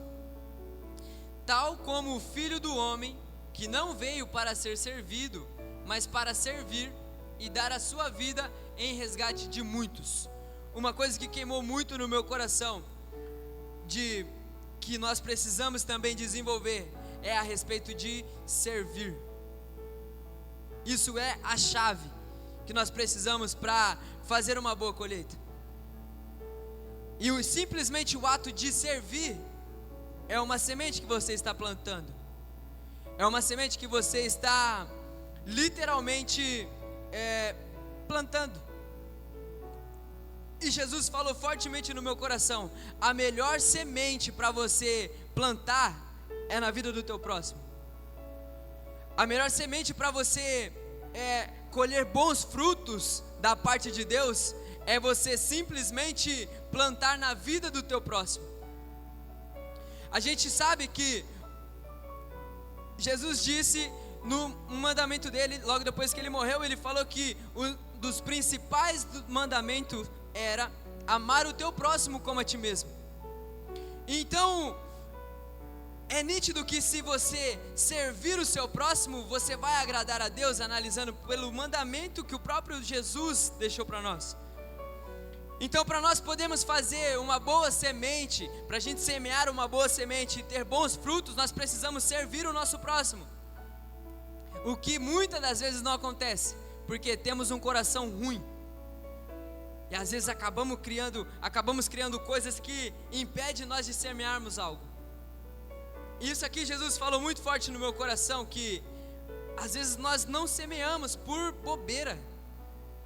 Tal como o Filho do Homem, que não veio para ser servido, mas para servir e dar a sua vida em resgate de muitos. Uma coisa que queimou muito no meu coração, que nós precisamos também desenvolver, é a respeito de servir. Isso é a chave que nós precisamos para fazer uma boa colheita. E simplesmente o ato de servir é uma semente que você está plantando. É uma semente que você está literalmente plantando. E Jesus falou fortemente no meu coração: a melhor semente para você plantar é na vida do teu próximo. A melhor semente para você colher bons frutos da parte de Deus é você simplesmente plantar na vida do teu próximo. A gente sabe que Jesus disse no mandamento dele, logo depois que ele morreu, ele falou que um dos principais mandamentos era amar o teu próximo como a ti mesmo. Então é nítido que se você servir o seu próximo, você vai agradar a Deus, analisando pelo mandamento que o próprio Jesus deixou para nós. Então, para nós podermos fazer uma boa semente, para a gente semear uma boa semente e ter bons frutos, nós precisamos servir o nosso próximo. O que muitas das vezes não acontece, porque temos um coração ruim. E às vezes acabamos criando coisas que impedem nós de semearmos algo. Isso aqui Jesus falou muito forte no meu coração, que às vezes nós não semeamos por bobeira.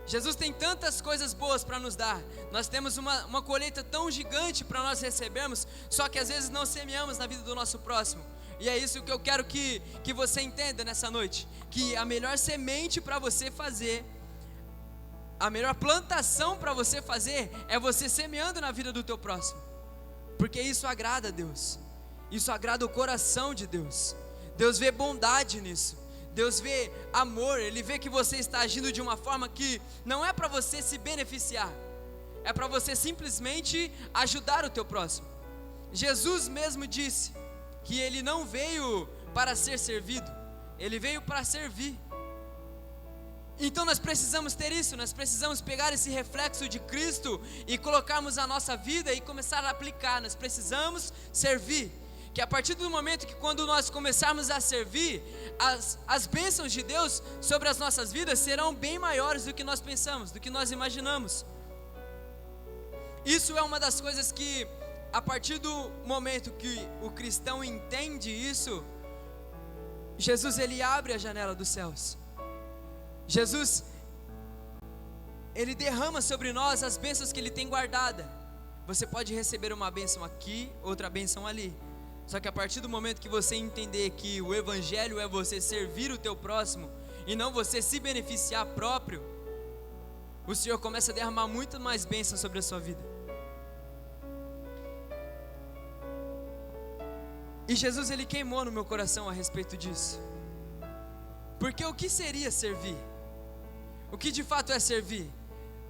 Jesus tem tantas coisas boas para nos dar. Nós temos uma colheita tão gigante para nós recebermos, só que às vezes não semeamos na vida do nosso próximo. E é isso que eu quero que você entenda nessa noite, que a melhor semente para você fazer, a melhor plantação para você fazer, é você semeando na vida do teu próximo, porque isso agrada a Deus. Isso agrada o coração de Deus. Deus vê bondade nisso. Deus vê amor. Ele vê que você está agindo de uma forma que não é para você se beneficiar, é para você simplesmente ajudar o teu próximo. Jesus mesmo disse que ele não veio para ser servido, ele veio para servir. Então nós precisamos ter isso, nós precisamos pegar esse reflexo de Cristo e colocarmos na nossa vida e começar a aplicar. Nós precisamos servir, que a partir do momento que quando nós começarmos a servir, as bênçãos de Deus sobre as nossas vidas serão bem maiores do que nós pensamos, do que nós imaginamos. Isso é uma das coisas que, a partir do momento que o cristão entende isso, Jesus ele abre a janela dos céus. Jesus, ele derrama sobre nós as bênçãos que ele tem guardada. Você pode receber uma bênção aqui, outra bênção ali. Só que a partir do momento que você entender que o evangelho é você servir o teu próximo e não você se beneficiar próprio, o Senhor começa a derramar muito mais bênçãos sobre a sua vida. E Jesus ele queimou no meu coração a respeito disso. Porque o que seria servir? O que de fato é servir?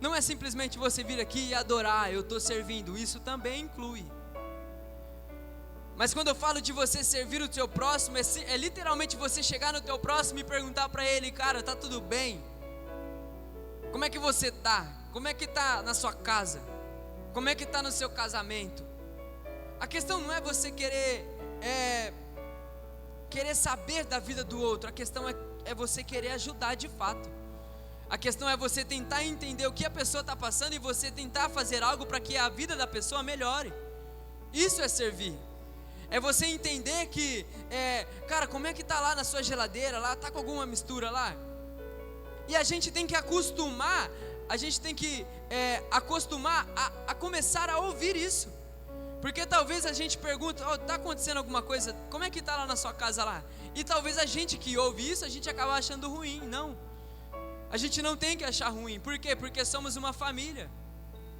Não é simplesmente você vir aqui e adorar, eu estou servindo, isso também inclui. Mas quando eu falo de você servir o teu próximo, é literalmente você chegar no teu próximo e perguntar para ele: cara, tá tudo bem? Como é que você tá? Como é que tá na sua casa? Como é que tá no seu casamento? A questão não é você querer saber da vida do outro, a questão é você querer ajudar de fato. A questão é você tentar entender o que a pessoa está passando e você tentar fazer algo para que a vida da pessoa melhore. Isso é servir. É você entender que, cara, como é que está lá na sua geladeira, lá, está com alguma mistura lá? E a gente tem que acostumar, a começar a ouvir isso. Porque talvez a gente pergunta: está acontecendo alguma coisa? Como é que está lá na sua casa lá? E talvez a gente que ouve isso, a gente acaba achando ruim. Não. A gente não tem que achar ruim. Por quê? Porque somos uma família.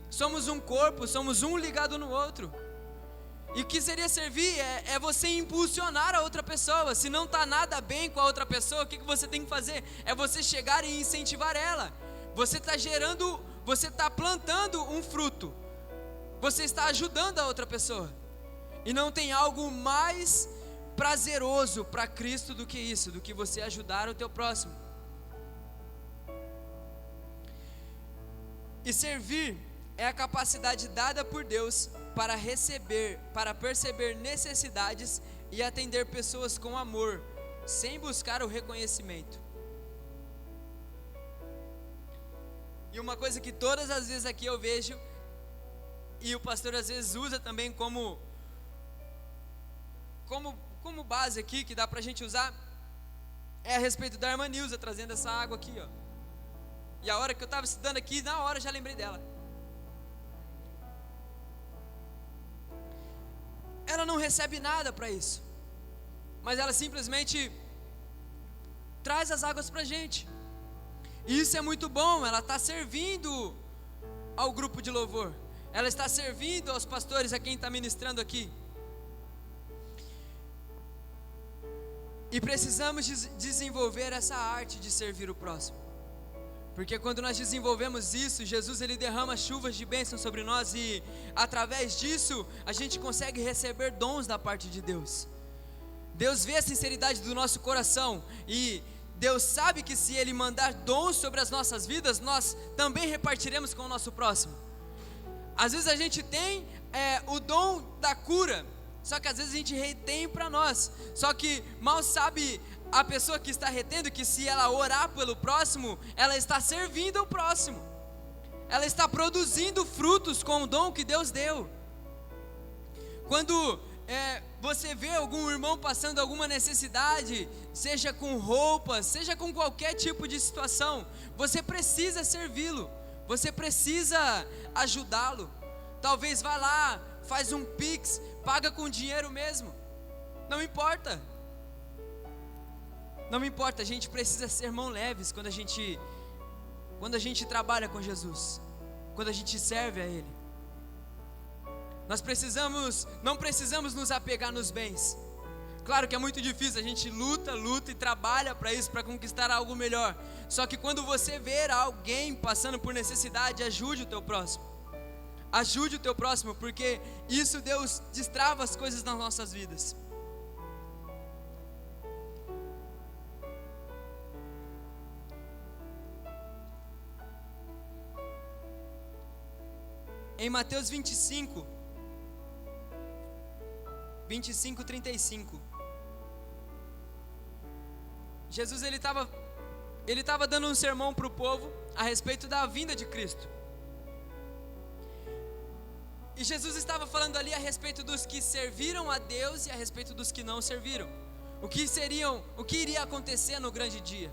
Somos um corpo, somos um ligado no outro. E o que seria servir é você impulsionar a outra pessoa. Se não está nada bem com a outra pessoa, o que você tem que fazer? É você chegar e incentivar ela. Você está plantando um fruto. Você está ajudando a outra pessoa. E não tem algo mais prazeroso para Cristo do que isso, do que você ajudar o teu próximo. E servir é a capacidade dada por Deus para receber, para perceber necessidades e atender pessoas com amor, sem buscar o reconhecimento. E uma coisa que todas as vezes aqui eu vejo, e o pastor às vezes usa também como base aqui, que dá pra gente usar, é a respeito da irmã Nilza trazendo essa água aqui, ó. E a hora que eu estava estudando aqui, na hora já lembrei dela. Ela não recebe nada para isso, mas ela simplesmente traz as águas para a gente. E isso é muito bom. Ela está servindo ao grupo de louvor, ela está servindo aos pastores, a quem está ministrando aqui. E precisamos desenvolver essa arte de servir o próximo. Porque quando nós desenvolvemos isso, Jesus ele derrama chuvas de bênção sobre nós e através disso a gente consegue receber dons da parte de Deus. Deus vê a sinceridade do nosso coração e Deus sabe que se Ele mandar dons sobre as nossas vidas, nós também repartiremos com o nosso próximo. Às vezes a gente tem o dom da cura, só que às vezes a gente retém para nós. Só que mal sabe a pessoa que está retendo que se ela orar pelo próximo, ela está servindo ao próximo. Ela está produzindo frutos com o dom que Deus deu. Quando você vê algum irmão passando alguma necessidade, seja com roupas, seja com qualquer tipo de situação, você precisa servi-lo, você precisa ajudá-lo. Talvez vá lá, faz um pix, paga com dinheiro mesmo, não importa. Não importa, a gente precisa ser mão leves quando a gente trabalha com Jesus, quando a gente serve a Ele. Não precisamos nos apegar nos bens. Claro que é muito difícil, a gente luta e trabalha para isso, para conquistar algo melhor. Só que quando você ver alguém passando por necessidade, ajude o teu próximo. Ajude o teu próximo, porque isso Deus destrava as coisas nas nossas vidas. em Mateus 25, 35. Jesus ele estava dando um sermão para o povo a respeito da vinda de Cristo. E Jesus estava falando ali a respeito dos que serviram a Deus e a respeito dos que não serviram. O que iria acontecer no grande dia.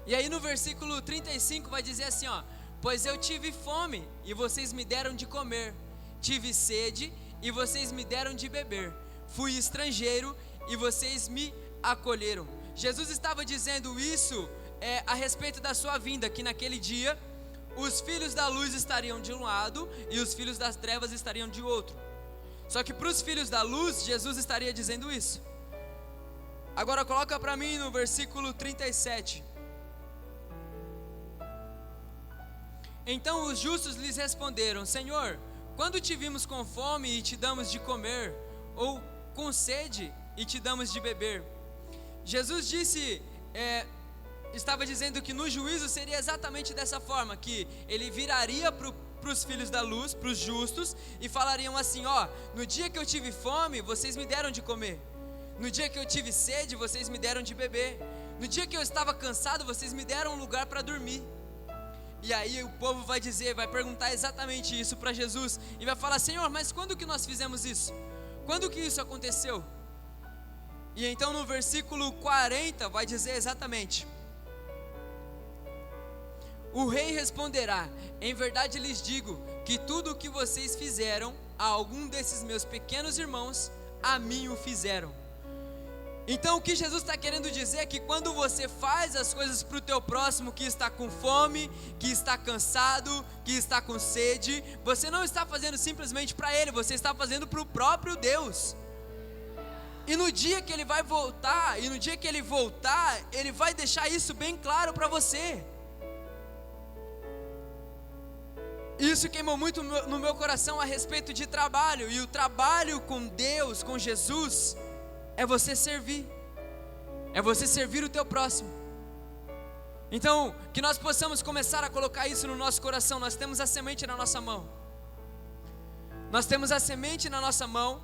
E aí no versículo 35 vai dizer assim, ó: pois eu tive fome e vocês me deram de comer, tive sede e vocês me deram de beber, fui estrangeiro e vocês me acolheram. Jesus estava dizendo isso a respeito da sua vinda, que naquele dia os filhos da luz estariam de um lado e os filhos das trevas estariam de outro. Só que para os filhos da luz, Jesus estaria dizendo isso. Agora coloca para mim no versículo 37. Então os justos lhes responderam: Senhor, quando te vimos com fome e te damos de comer, ou com sede e te damos de beber? Jesus estava dizendo que no juízo seria exatamente dessa forma, que ele viraria para os filhos da luz, para os justos, e falariam assim: ó, no dia que eu tive fome, vocês me deram de comer, no dia que eu tive sede, vocês me deram de beber, no dia que eu estava cansado, vocês me deram um lugar para dormir. E aí o povo vai perguntar exatamente isso para Jesus, e vai falar: Senhor, mas quando que nós fizemos isso? Quando que isso aconteceu? E então no versículo 40 vai dizer exatamente: o rei responderá: em verdade lhes digo que tudo o que vocês fizeram a algum desses meus pequenos irmãos, a mim o fizeram. Então o que Jesus está querendo dizer é que quando você faz as coisas para o teu próximo que está com fome, que está cansado, que está com sede, você não está fazendo simplesmente para ele, você está fazendo para o próprio Deus. E no dia que ele vai voltar, ele vai deixar isso bem claro para você. Isso queimou muito no meu coração a respeito de trabalho. E o trabalho com Deus, com Jesus, é você servir. É você servir o teu próximo. Então, que nós possamos começar a colocar isso no nosso coração. Nós temos a semente na nossa mão. Nós temos a semente na nossa mão.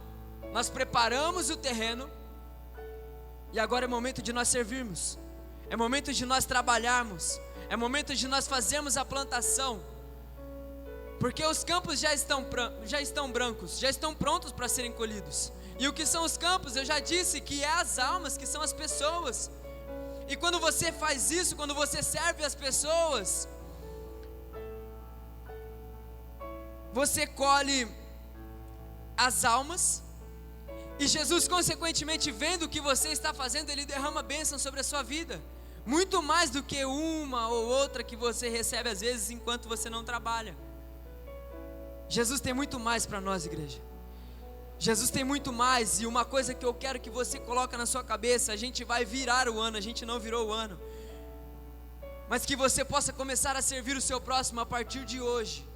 Nós preparamos o terreno. E agora é momento de nós servirmos. É momento de nós trabalharmos. É momento de nós fazermos a plantação. Porque os campos já estão brancos, já estão prontos para serem colhidos. E o que são os campos? Eu já disse que é as almas, que são as pessoas. E quando você faz isso, quando você serve as pessoas, você colhe as almas. E Jesus, consequentemente, vendo o que você está fazendo, Ele derrama bênção sobre a sua vida. Muito mais do que uma ou outra que você recebe às vezes enquanto você não trabalha. Jesus tem muito mais para nós, igreja. Jesus tem muito mais. E uma coisa que eu quero que você coloque na sua cabeça: a gente vai virar o ano, a gente não virou o ano, mas que você possa começar a servir o seu próximo a partir de hoje.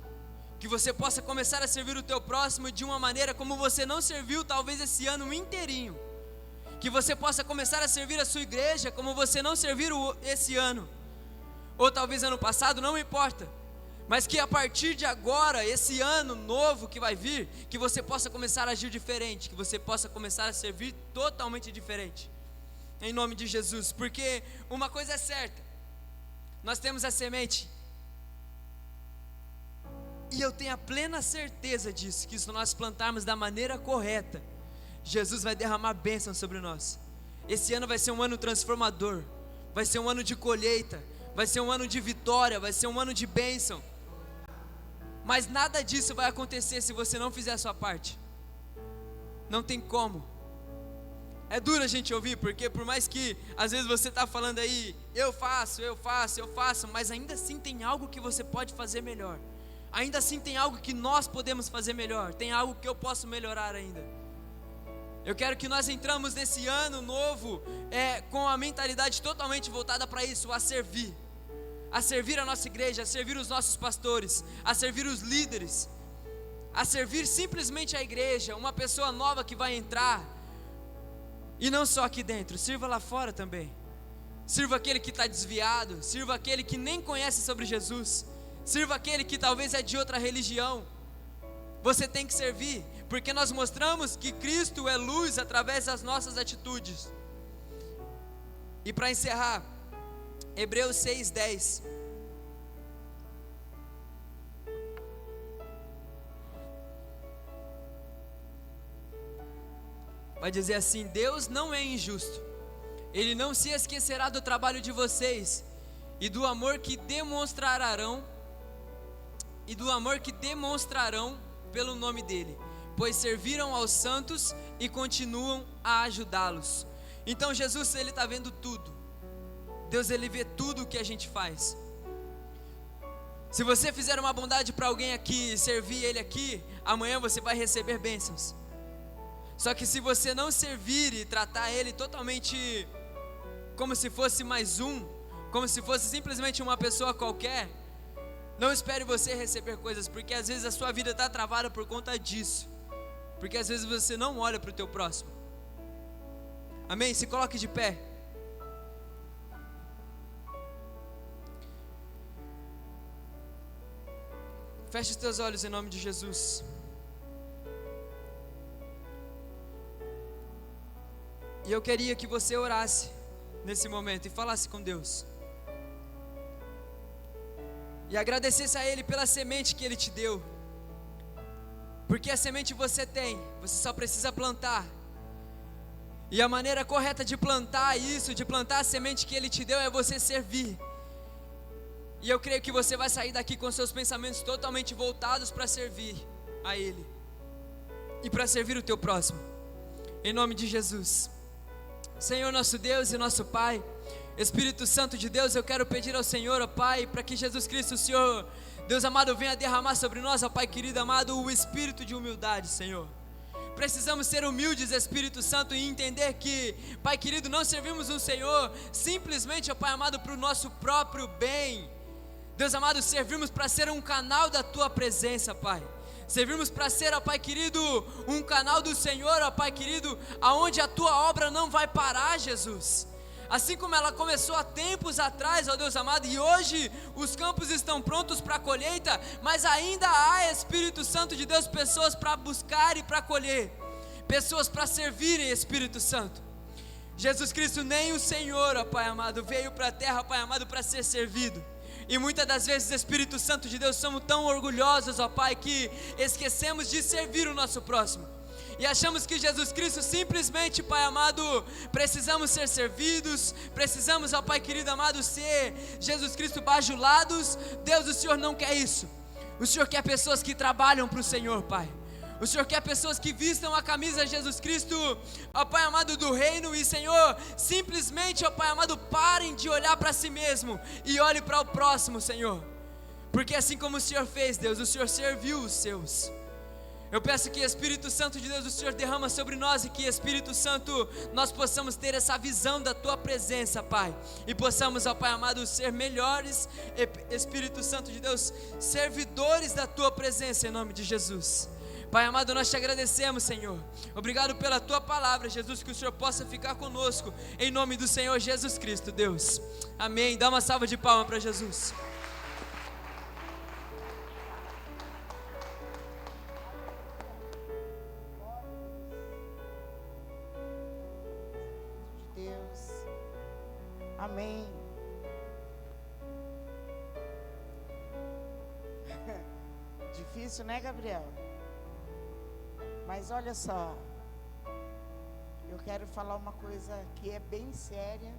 Que você possa começar a servir o teu próximo de uma maneira como você não serviu talvez esse ano inteirinho. Que você possa começar a servir a sua igreja como você não serviu esse ano, ou talvez ano passado, não importa. Mas que a partir de agora, esse ano novo que vai vir, que você possa começar a agir diferente, que você possa começar a servir totalmente diferente, em nome de Jesus. Porque uma coisa é certa: nós temos a semente, e eu tenho a plena certeza disso, que se nós plantarmos da maneira correta, Jesus vai derramar bênção sobre nós. Esse ano vai ser um ano transformador, vai ser um ano de colheita, vai ser um ano de vitória, vai ser um ano de bênção. Mas nada disso vai acontecer se você não fizer a sua parte. Não tem como. É duro a gente ouvir, porque por mais que às vezes você está falando aí: eu faço, mas ainda assim tem algo que você pode fazer melhor. Ainda assim tem algo que nós podemos fazer melhor. Tem algo que eu posso melhorar ainda. Eu quero que nós entramos nesse ano novo com a mentalidade totalmente voltada para isso: a servir. A servir a nossa igreja, a servir os nossos pastores, a servir os líderes, a servir simplesmente a igreja. Uma pessoa nova que vai entrar, e não só aqui dentro, sirva lá fora também. Sirva aquele que está desviado, sirva aquele que nem conhece sobre Jesus, sirva aquele que talvez é de outra religião. você tem que servir, porque nós mostramos que Cristo é luz através das nossas atitudes. E para encerrar, Hebreus 6:10. Vai dizer assim: Deus não é injusto, Ele não se esquecerá do trabalho de vocês e do amor que demonstrarão pelo nome dEle, pois serviram aos santos e continuam a ajudá-los. Então Jesus, Ele está vendo tudo. Deus, Ele vê tudo o que a gente faz. Se você fizer uma bondade para alguém aqui, servir ele aqui, amanhã você vai receber bênçãos. Só que se você não servir e tratar ele totalmente como se fosse mais um, como se fosse simplesmente uma pessoa qualquer, não espere você receber coisas, porque às vezes a sua vida está travada por conta disso, porque às vezes você não olha para o teu próximo. Amém? Se coloque de pé. Feche os teus olhos em nome de Jesus. E eu queria que você orasse nesse momento e falasse com Deus. E agradecesse a Ele pela semente que Ele te deu. Porque a semente você tem, você só precisa plantar. E a maneira correta de plantar isso, de plantar a semente que Ele te deu, é você servir. E eu creio que você vai sair daqui com seus pensamentos totalmente voltados para servir a Ele e para servir o teu próximo, em nome de Jesus. Senhor nosso Deus e nosso Pai, Espírito Santo de Deus, eu quero pedir ao Senhor, ó Pai, para que Jesus Cristo, o Senhor, Deus amado, venha derramar sobre nós, ó Pai querido amado, o espírito de humildade, Senhor. Precisamos ser humildes, Espírito Santo, e entender que, Pai querido, não servimos um Senhor simplesmente, ó Pai amado, para o nosso próprio bem. Deus amado, servimos para ser um canal da Tua presença, Pai. Servimos para ser, ó Pai querido, um canal do Senhor, ó Pai querido, aonde a Tua obra não vai parar, Jesus. Assim como ela começou há tempos atrás, ó Deus amado, e hoje os campos estão prontos para a colheita, mas ainda há, Espírito Santo de Deus, pessoas para buscar e para colher, pessoas para servirem, Espírito Santo. Jesus Cristo, nem o Senhor, ó Pai amado, veio para a terra, Pai amado, para ser servido. E muitas das vezes, Espírito Santo de Deus, somos tão orgulhosos, ó Pai, que esquecemos de servir o nosso próximo. E achamos que Jesus Cristo simplesmente, Pai amado, precisamos ser servidos, precisamos, ó Pai querido amado, ser Jesus Cristo bajulados. Deus, o Senhor não quer isso. O Senhor quer pessoas que trabalham para o Senhor, Pai. O Senhor quer pessoas que vistam a camisa de Jesus Cristo, ó Pai amado, do reino. E Senhor, simplesmente, ó Pai amado, parem de olhar para si mesmo e olhem para o próximo, Senhor. Porque assim como o Senhor fez, Deus, o Senhor serviu os seus. Eu peço que Espírito Santo de Deus, o Senhor derrama sobre nós, e que Espírito Santo, nós possamos ter essa visão da Tua presença, Pai, e possamos, ó Pai amado, ser melhores, Espírito Santo de Deus, servidores da Tua presença, em nome de Jesus. Pai amado, nós te agradecemos, Senhor. Obrigado pela Tua palavra, Jesus, que o Senhor possa ficar conosco, em nome do Senhor Jesus Cristo, Deus. Amém. Dá uma salva de palmas para Jesus. Deus. Amém. Difícil, né, Gabriel? Mas olha só, eu quero falar uma coisa que é bem séria.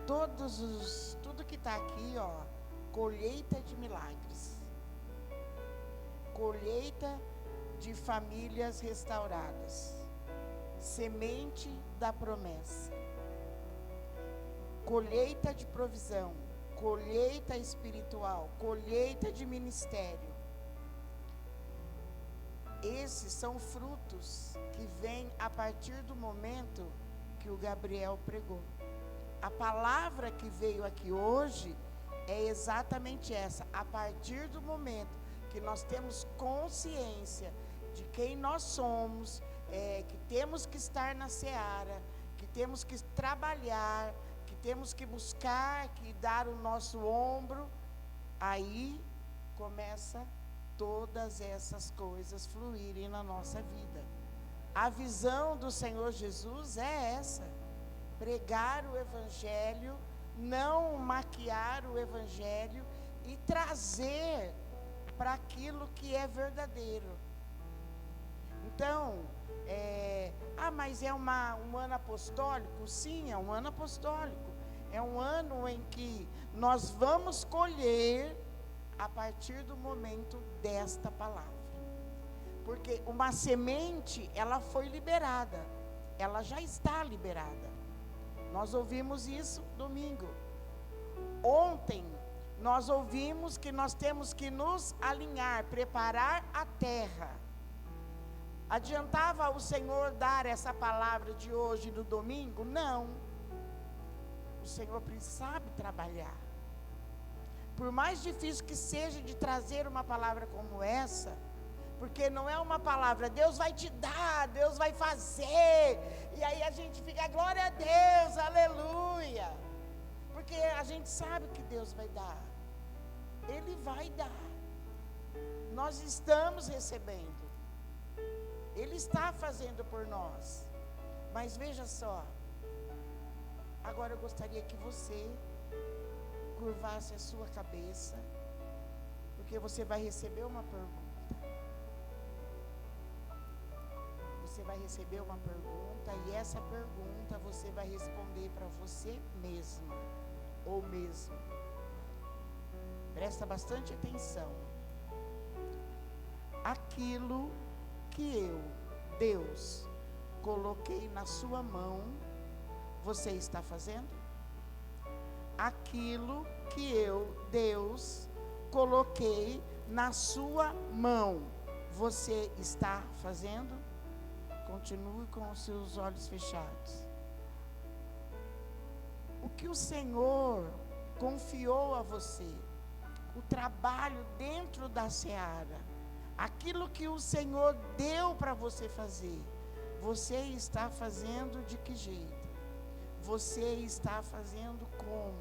Tudo que está aqui, ó, colheita de milagres, colheita de famílias restauradas, semente da promessa, colheita de provisão, colheita espiritual, colheita de ministério. Esses são frutos que vêm a partir do momento que o Gabriel pregou. A palavra que veio aqui hoje é exatamente essa. A partir do momento que nós temos consciência de quem nós somos, que temos que estar na seara, que temos que trabalhar, que temos que buscar, que dar o nosso ombro, aí começa todas essas coisas fluírem na nossa vida. A visão do Senhor Jesus é essa: pregar o Evangelho, não maquiar o Evangelho e trazer para aquilo que é verdadeiro. Então, mas é um ano apostólico? Sim, é um ano apostólico. É um ano em que nós vamos colher a partir do momento desta palavra. Porque uma semente, ela foi liberada, ela já está liberada. Nós ouvimos isso domingo. Ontem, nós ouvimos que nós temos que nos alinhar, preparar a terra. Adiantava o Senhor dar essa palavra de hoje no domingo? Não. O Senhor sabe trabalhar. Por mais difícil que seja de trazer uma palavra como essa, porque não é uma palavra, Deus vai te dar, Deus vai fazer, e aí a gente fica, glória a Deus, aleluia, porque a gente sabe que Deus vai dar, Ele vai dar, nós estamos recebendo, Ele está fazendo por nós, mas veja só, agora eu gostaria que você curvasse a sua cabeça, porque você vai receber uma pergunta. Você vai receber uma pergunta e essa pergunta você vai responder para você mesmo ou mesmo. Presta bastante atenção. Aquilo que eu, Deus, coloquei na sua mão, você está fazendo? Aquilo que eu, Deus, coloquei na sua mão, você está fazendo? Continue com os seus olhos fechados. O que o Senhor confiou a você, o trabalho dentro da seara, aquilo que o Senhor deu para você fazer, você está fazendo de que jeito? Você está fazendo como?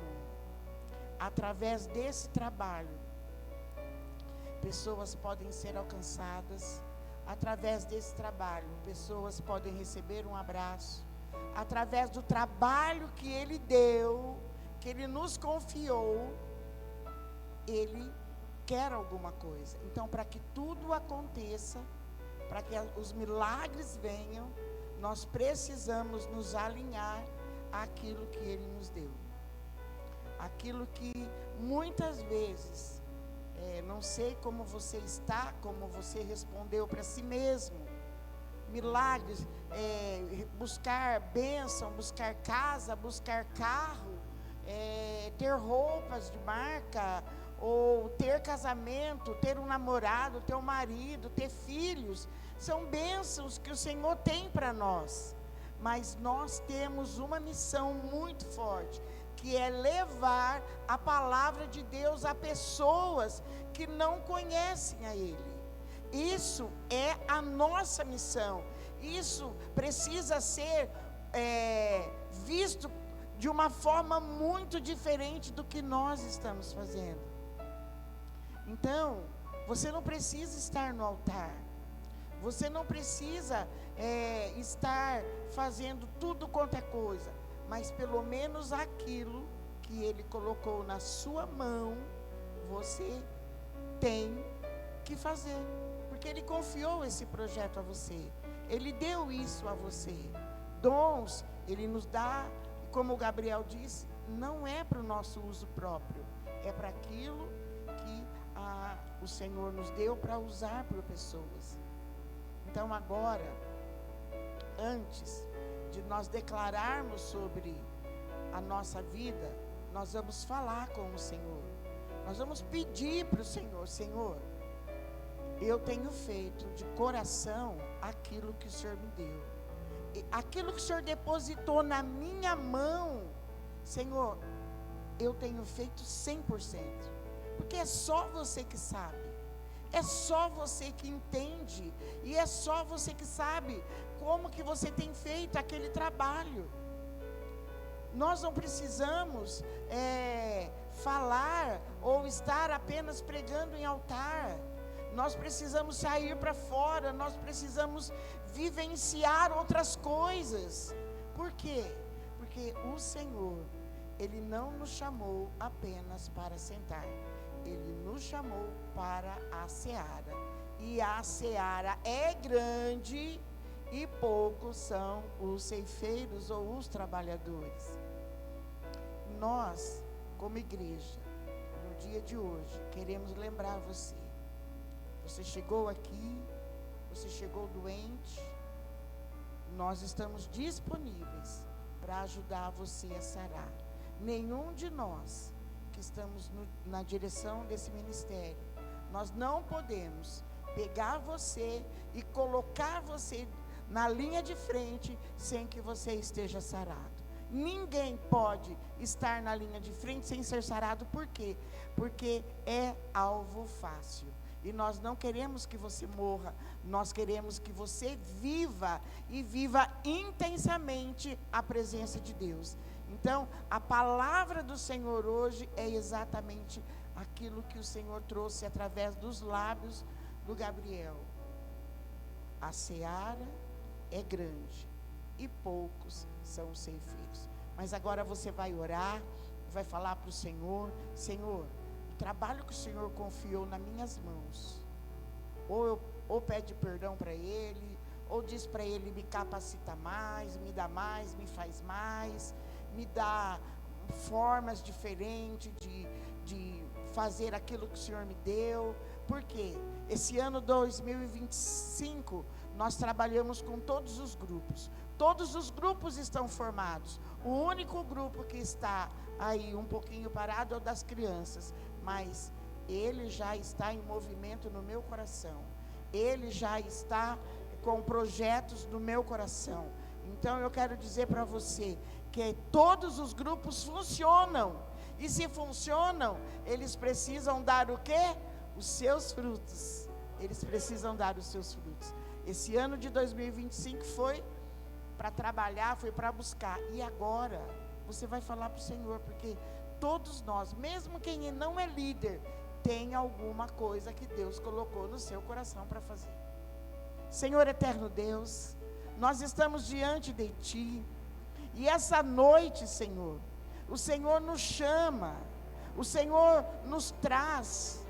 Através desse trabalho, pessoas podem ser alcançadas. Através desse trabalho, pessoas podem receber um abraço. Através do trabalho que Ele deu, que Ele nos confiou, Ele quer alguma coisa. Então, para que tudo aconteça, para que os milagres venham, nós precisamos nos alinhar àquilo que Ele nos deu. Aquilo que muitas vezes, não sei como você está, como você respondeu para si mesmo. Milagres, buscar bênção, buscar casa, buscar carro, ter roupas de marca, ou ter casamento, ter um namorado, ter um marido, ter filhos. São bênçãos que o Senhor tem para nós. Mas nós temos uma missão muito forte, que é levar a palavra de Deus a pessoas que não conhecem a Ele. Isso é a nossa missão. Isso precisa ser visto de uma forma muito diferente do que nós estamos fazendo. Então, você não precisa estar no altar. Você não precisa estar fazendo tudo quanto é coisa. Mas pelo menos aquilo que Ele colocou na sua mão, você tem que fazer. Porque Ele confiou esse projeto a você. Ele deu isso a você. Dons, Ele nos dá, como o Gabriel disse, não é para o nosso uso próprio. É para aquilo que o Senhor nos deu para usar por pessoas. Então agora, antes de nós declararmos sobre a nossa vida, nós vamos falar com o Senhor. Nós vamos pedir para o Senhor: Senhor, eu tenho feito de coração aquilo que o Senhor me deu. Aquilo que o Senhor depositou na minha mão, Senhor, eu tenho feito 100%. Porque é só você que sabe. É só você que entende. E é só você que sabe como que você tem feito aquele trabalho. Nós não precisamos falar ou estar apenas pregando em altar. nós precisamos sair para fora, nós precisamos vivenciar outras coisas. Por quê? Porque o Senhor, Ele não nos chamou apenas para sentar, Ele nos chamou para a seara. E a seara é grande e poucos são os ceifeiros ou os trabalhadores. Nós, como igreja, no dia de hoje, queremos lembrar você. Você chegou aqui, você chegou doente, nós estamos disponíveis para ajudar você a sarar. Nenhum de nós que estamos na direção desse ministério, nós não podemos pegar você e colocar você na linha de frente sem que você esteja sarado. Ninguém pode estar na linha de frente sem ser sarado. Por quê? Porque é alvo fácil. E nós não queremos que você morra, nós queremos que você viva e viva intensamente a presença de Deus. Então, a palavra do Senhor hoje é exatamente aquilo que o Senhor trouxe através dos lábios do Gabriel. A seara é grande e poucos são os ceifeiros. Mas agora você vai orar, vai falar para o Senhor: Senhor, o trabalho que o Senhor confiou nas minhas mãos, ou pede perdão para Ele, ou diz para Ele: me capacita mais, me faz mais, me dá formas diferentes de fazer aquilo que o Senhor me deu. Porque esse ano 2025 nós trabalhamos com todos os grupos. Todos os grupos estão formados. O único grupo que está aí um pouquinho parado é o das crianças, mas ele já está em movimento no meu coração. Ele já está com projetos no meu coração. Então eu quero dizer para você que todos os grupos funcionam. E se funcionam, eles precisam dar o quê? Os seus frutos. Eles precisam dar os seus frutos. Esse ano de 2025 foi para trabalhar, foi para buscar. E agora, você vai falar para o Senhor, porque todos nós, mesmo quem não é líder, tem alguma coisa que Deus colocou no seu coração para fazer. Senhor eterno Deus, nós estamos diante de Ti. E essa noite, Senhor, o Senhor nos chama, o Senhor nos traz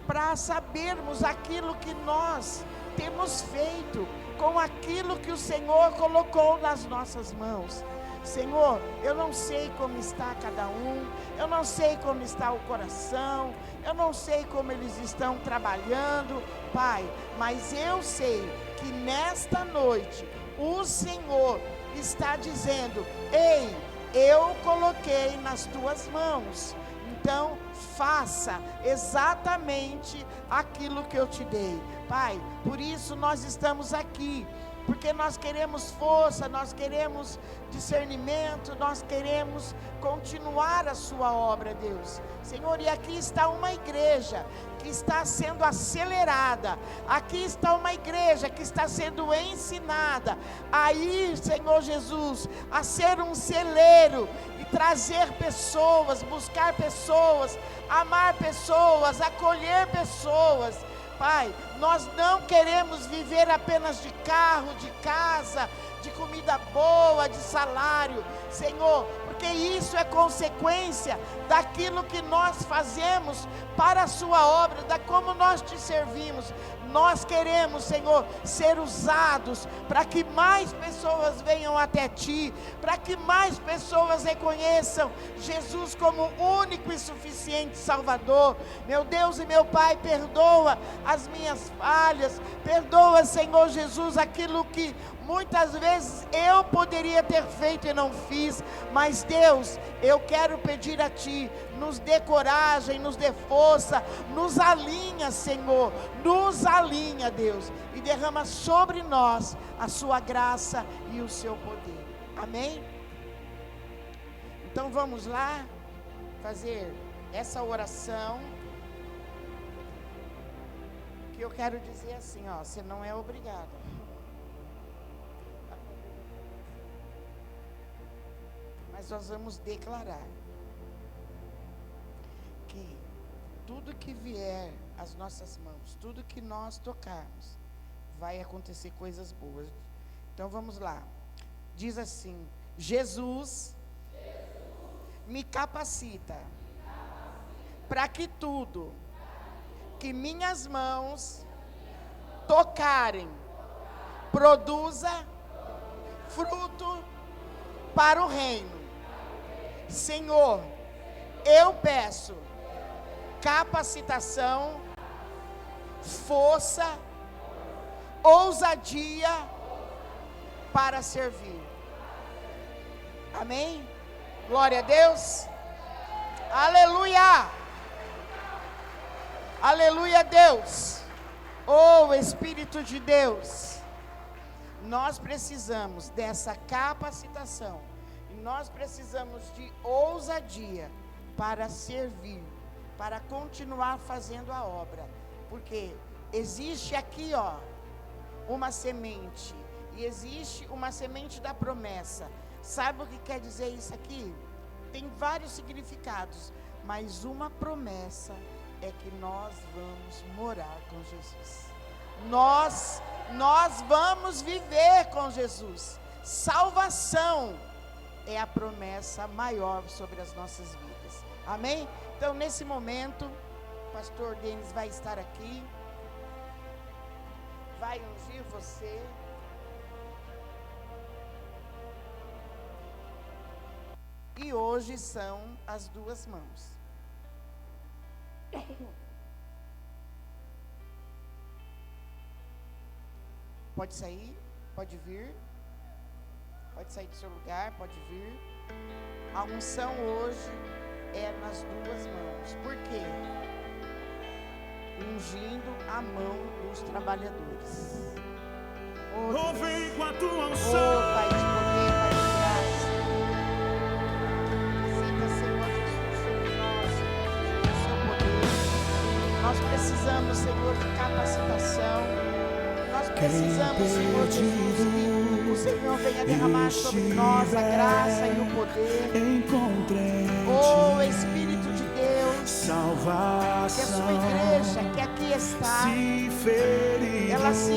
para sabermos aquilo que nós temos feito com aquilo que o Senhor colocou nas nossas mãos. Senhor, eu não sei como está cada um, eu não sei como está o coração, eu não sei como eles estão trabalhando, Pai, mas eu sei que nesta noite o Senhor está dizendo: ei, eu coloquei nas tuas mãos, então faça exatamente aquilo que eu te dei. Pai, por isso nós estamos aqui, porque nós queremos força, nós queremos discernimento, nós queremos continuar a sua obra, Deus. Senhor, e aqui está uma igreja que está sendo acelerada, aqui está uma igreja que está sendo ensinada a ir, Senhor Jesus, a ser um celeiro e trazer pessoas, buscar pessoas, amar pessoas, acolher pessoas. Pai, nós não queremos viver apenas de carro, de casa, de comida boa, de salário, Senhor, porque isso é consequência daquilo que nós fazemos para a sua obra, da como nós te servimos. Nós queremos, Senhor, ser usados para que mais pessoas venham até Ti, para que mais pessoas reconheçam Jesus como único e suficiente Salvador. Meu Deus e meu Pai, perdoa as minhas falhas, perdoa, Senhor Jesus, aquilo que muitas vezes eu poderia ter feito e não fiz, mas Deus, eu quero pedir a Ti, nos dê coragem, nos dê força, nos alinha, Senhor, nos alinha, Deus, e derrama sobre nós a Sua graça e o Seu poder. Amém? Então vamos lá fazer essa oração, que eu quero dizer assim, ó, você não é obrigado. Mas nós vamos declarar que tudo tudo que vier às nossas mãos, tudo que nós tocarmos, vai acontecer coisas boas. Então vamos lá. Diz assim: Jesus me capacita para que tudo que minhas mãos tocarem produza fruto para o reino. Senhor, eu peço capacitação, força, ousadia para servir. Amém? Glória a Deus. Aleluia. Aleluia a Deus. Oh, Espírito de Deus, nós precisamos dessa capacitação. E nós precisamos de ousadia para servir, para continuar fazendo a obra. Porque existe aqui, uma semente. E existe uma semente da promessa. Sabe o que quer dizer isso aqui? Tem vários significados. Mas uma promessa é que nós vamos morar com Jesus. Nós vamos viver com Jesus. Salvação é a promessa maior sobre as nossas vidas. Amém? Então, nesse momento, o pastor Denis vai estar aqui. Vai ungir você. E hoje são as duas mãos. Pode sair, pode vir. Pode sair do seu lugar, pode vir. A unção hoje é nas duas mãos. Por quê? Ungindo a mão dos trabalhadores. Oh, vem com a tua unção. Oh, Pai de poder, Pai de graça. Sinta, Senhor Jesus, sobre nós, Senhor Jesus, o seu poder. Nós precisamos, Senhor, de capacitação. Nós precisamos, Senhor Jesus, que o Senhor venha derramar sobre nós a graça e o poder. Oh, Espírito de Deus, salvação, que a sua igreja, que aqui está, ela se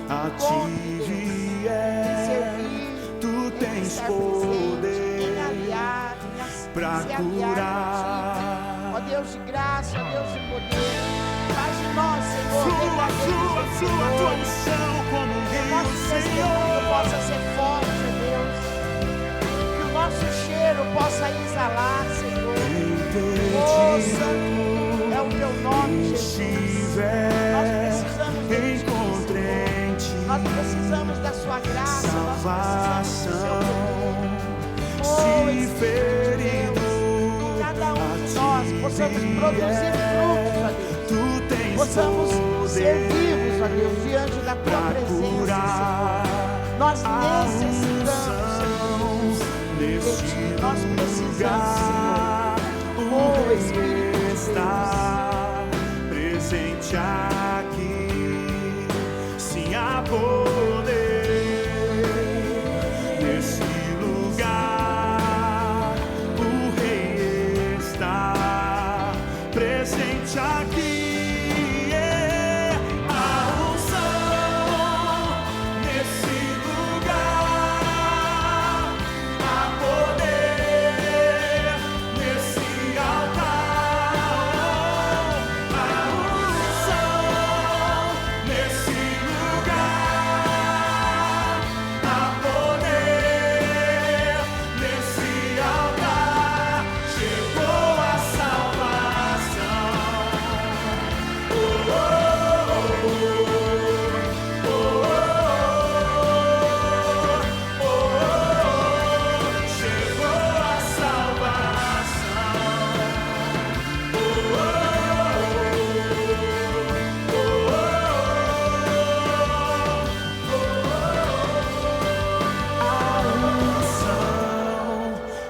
encontre em servir, tu tens estar poder presente, em aliar, para se aliar curar. Ó Deus de graça, ó Deus de poder, faz de nós, Senhor, Flua tua unção como um que o rio, nosso testemunho possa ser forte, ó Deus, que o nosso cheiro possa exalar, Senhor. Oh, Santo é o teu nome, Jesus. Nós precisamos de ti, Senhor. Nós precisamos da sua graça, nós precisamos do seu poder. Oh, Espírito de Deus, que cada um de nós possamos produzir frutos, ó Deus. Possamos ser vivos, ó Deus, diante da tua presença, Senhor. Nós necessitamos, Senhor, de ti. Nós precisamos, Senhor. Oh, Espírito de Deus, presente aqui, sim, há poder nesse lugar. O Rei está presente aqui.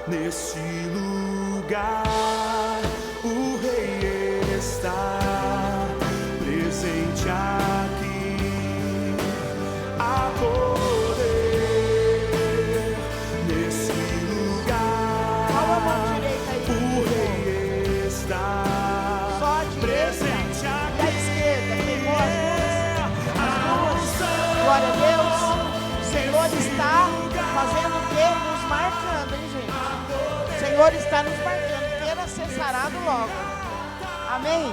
Nesse lugar, o Rei está presente aqui. Há poder nesse lugar. Qual a mão direita aí? O Rei está Só a direita. está fazendo o quê? Nos marcando, hein, gente? O Senhor está nos marcando. Queira ser sarado logo. Amém?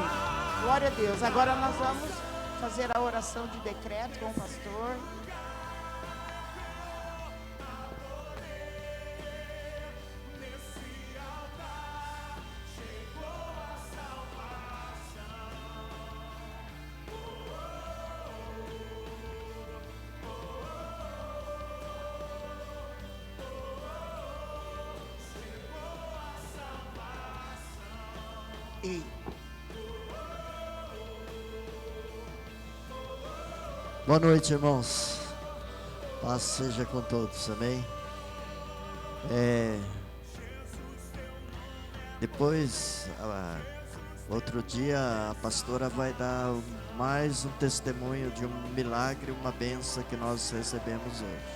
Glória a Deus. Agora nós vamos fazer a oração de decreto com o pastor. Boa noite, irmãos. Paz seja com todos, amém? Depois, outro dia, a pastora vai dar mais um testemunho de um milagre, uma bênção que nós recebemos hoje.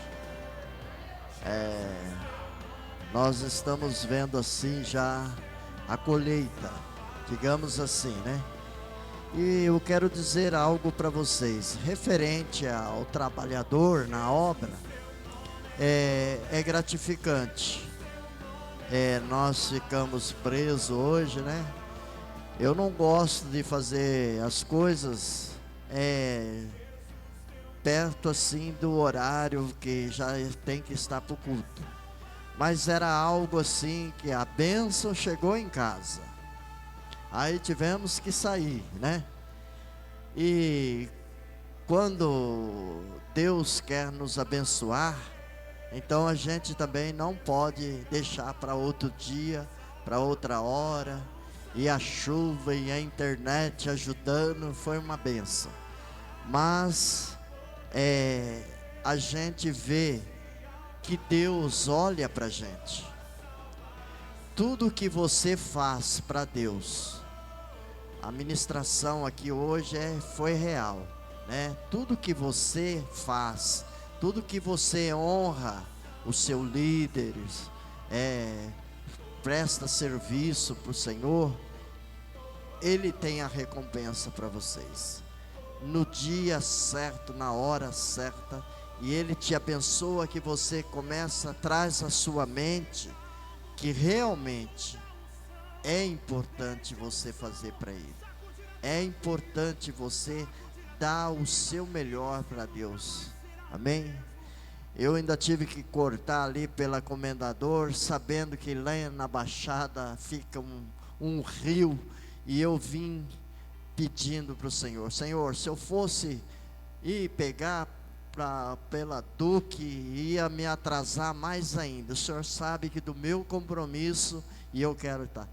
Nós estamos vendo assim já a colheita, digamos assim, né? E eu quero dizer algo para vocês, referente ao trabalhador na obra, é gratificante. Nós ficamos presos hoje, né? Eu não gosto de fazer as coisas perto assim do horário que já tem que estar para o culto. Mas era algo assim que a bênção chegou em casa. Aí tivemos que sair, né? E quando Deus quer nos abençoar, então a gente também não pode deixar para outro dia, para outra hora. E a chuva e a internet ajudando, foi uma bênção. Mas a gente vê que Deus olha para a gente. Tudo que você faz para Deus, a ministração aqui hoje foi real, né? Tudo que você faz, tudo que você honra o seu líder, presta serviço para o Senhor, Ele tem a recompensa para vocês, no dia certo, na hora certa, e Ele te abençoa, que você traz à sua mente que realmente é importante você fazer para Ele. É importante você dar o seu melhor para Deus. Amém? Eu ainda tive que cortar ali pela Comendador, sabendo que lá na Baixada fica um rio, e eu vim pedindo para o Senhor: Senhor, se eu fosse ir pegar pela Duque, ia me atrasar mais ainda. O Senhor sabe que do meu compromisso, e eu quero estar.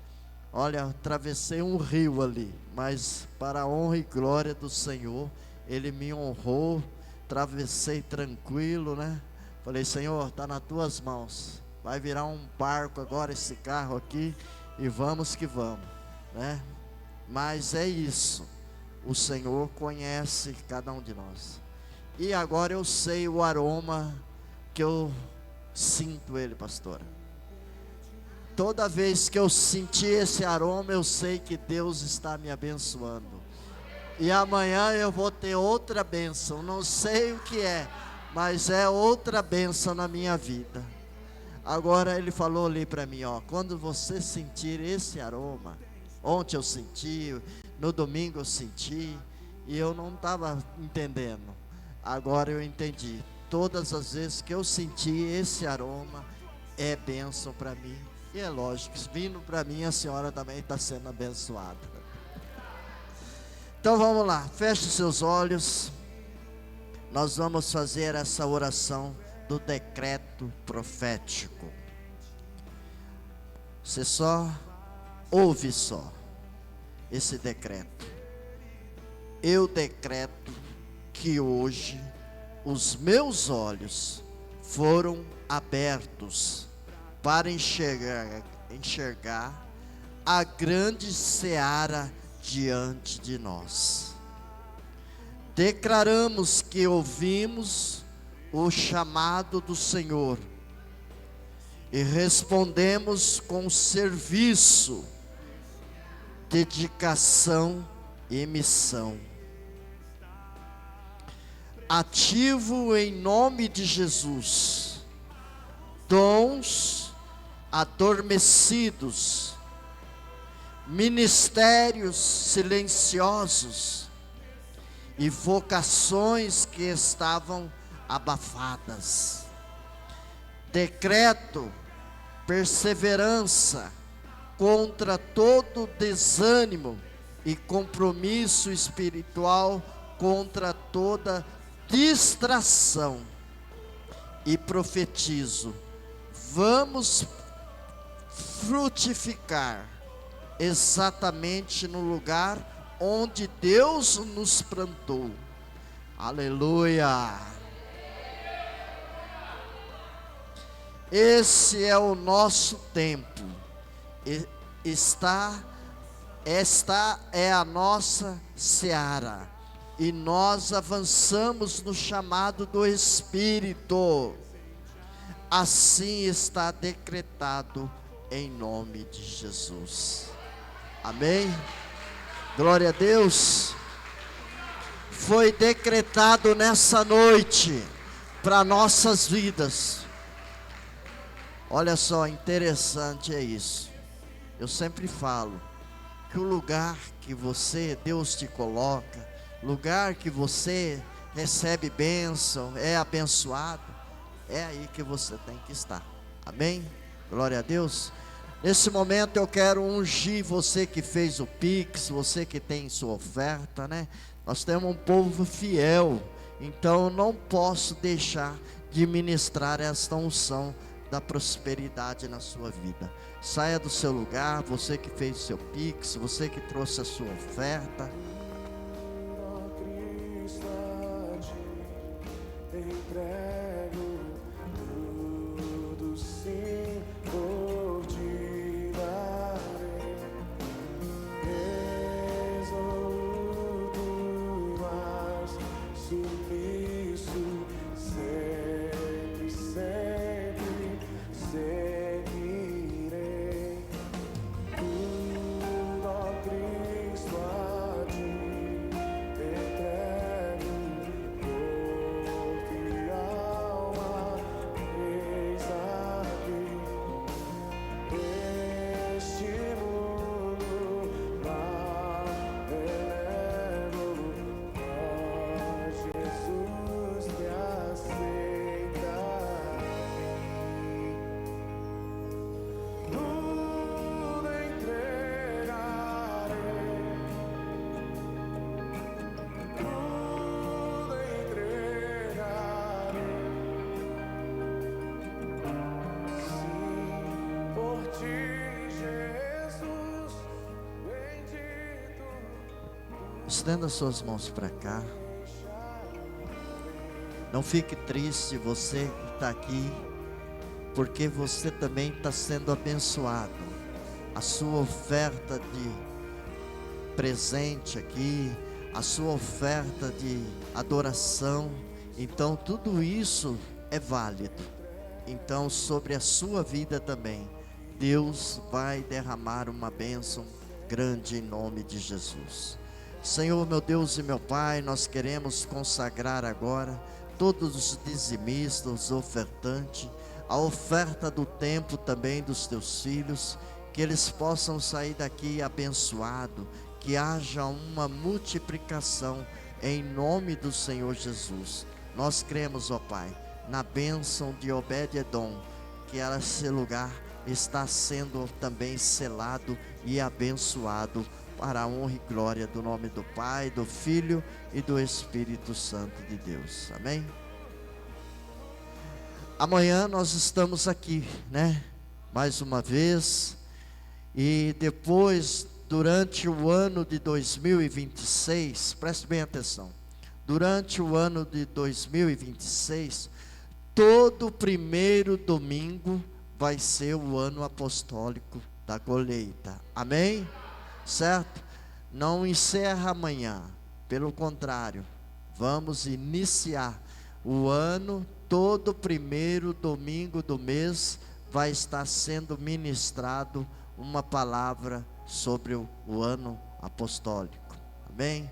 Olha, atravessei um rio ali, mas para a honra e glória do Senhor, Ele me honrou. Atravessei tranquilo, né? Falei: Senhor, está nas tuas mãos. Vai virar um barco agora esse carro aqui, e vamos que vamos, né? Mas é isso, o Senhor conhece cada um de nós. E agora eu sei o aroma que eu sinto Ele, pastora. Toda vez que eu sentir esse aroma, eu sei que Deus está me abençoando. E amanhã eu vou ter outra bênção, não sei o que é, mas é outra bênção na minha vida. Agora Ele falou ali para mim, quando você sentir esse aroma, ontem eu senti, no domingo eu senti, e eu não estava entendendo. Agora eu entendi. Todas as vezes que eu senti esse aroma, é bênção para mim. E é lógico, vindo para mim, a senhora também está sendo abençoada. Então vamos lá, feche seus olhos. Nós vamos fazer essa oração do decreto profético. Você só ouve esse decreto. Eu decreto que hoje os meus olhos foram abertos para enxergar a grande seara diante de nós. Declaramos que ouvimos o chamado do Senhor e respondemos com serviço, dedicação e missão. ativo em nome de Jesus. Dons adormecidos, ministérios silenciosos e vocações que estavam abafadas. Decreto perseverança contra todo desânimo e compromisso espiritual, contra toda distração. E profetizo: vamos frutificar exatamente no lugar onde Deus nos plantou. Aleluia! Esse é o nosso tempo. Esta é a nossa seara, e nós avançamos no chamado do Espírito. Assim está decretado em nome de Jesus. Amém? Glória a Deus. Foi decretado nessa noite para nossas vidas. Olha só, interessante é isso. Eu sempre falo que o lugar que Deus te coloca, lugar que você recebe bênção, é abençoado, é aí que você tem que estar. Amém? Glória a Deus. Nesse momento eu quero ungir você que fez o Pix, você que tem sua oferta, né? Nós temos um povo fiel, então eu não posso deixar de ministrar esta unção da prosperidade na sua vida. Saia do seu lugar, você que fez o seu Pix, você que trouxe a sua oferta. Estenda suas mãos para cá. Não fique triste, você que está aqui, porque você também está sendo abençoado. A sua oferta de presente aqui, a sua oferta de adoração, então tudo isso é válido. Então sobre a sua vida também, Deus vai derramar uma bênção grande em nome de Jesus. Senhor, meu Deus e meu Pai, nós queremos consagrar agora todos os dizimistas, os ofertantes, a oferta do tempo também dos teus filhos, que eles possam sair daqui abençoados, que haja uma multiplicação em nome do Senhor Jesus. Nós cremos, ó Pai, na bênção de Obed-edom, que esse lugar está sendo também selado e abençoado, para a honra e glória do nome do Pai, do Filho e do Espírito Santo de Deus. Amém? Amanhã nós estamos aqui, né? Mais uma vez. E depois, durante o ano de 2026, preste bem atenção. Durante o ano de 2026, todo primeiro domingo vai ser o ano apostólico da colheita. Amém? Certo? Não encerra amanhã, pelo contrário, vamos iniciar o ano. Todo primeiro domingo do mês vai estar sendo ministrado uma palavra sobre o ano apostólico. Amém?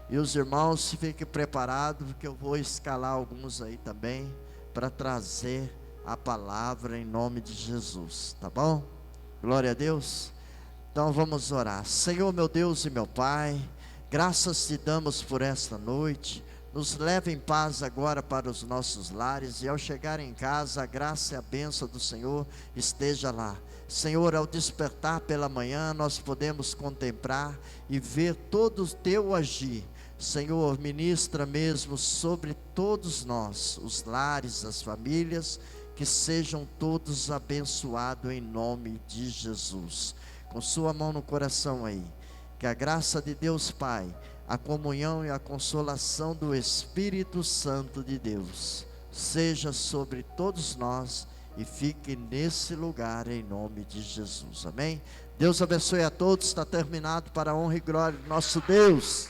E os irmãos fiquem preparados, porque eu vou escalar alguns aí também, para trazer a palavra em nome de Jesus, tá bom? Glória a Deus. Então vamos orar. Senhor meu Deus e meu Pai, graças te damos por esta noite. Nos leve em paz agora para os nossos lares, e ao chegar em casa, a graça e a bênção do Senhor esteja lá. Senhor, ao despertar pela manhã, nós podemos contemplar e ver todo o teu agir. Senhor, ministra mesmo sobre todos nós, os lares, as famílias, que sejam todos abençoados em nome de Jesus. Com sua mão no coração aí, que a graça de Deus Pai, a comunhão e a consolação do Espírito Santo de Deus seja sobre todos nós e fique nesse lugar em nome de Jesus, amém? Deus abençoe a todos, está terminado para a honra e glória do nosso Deus.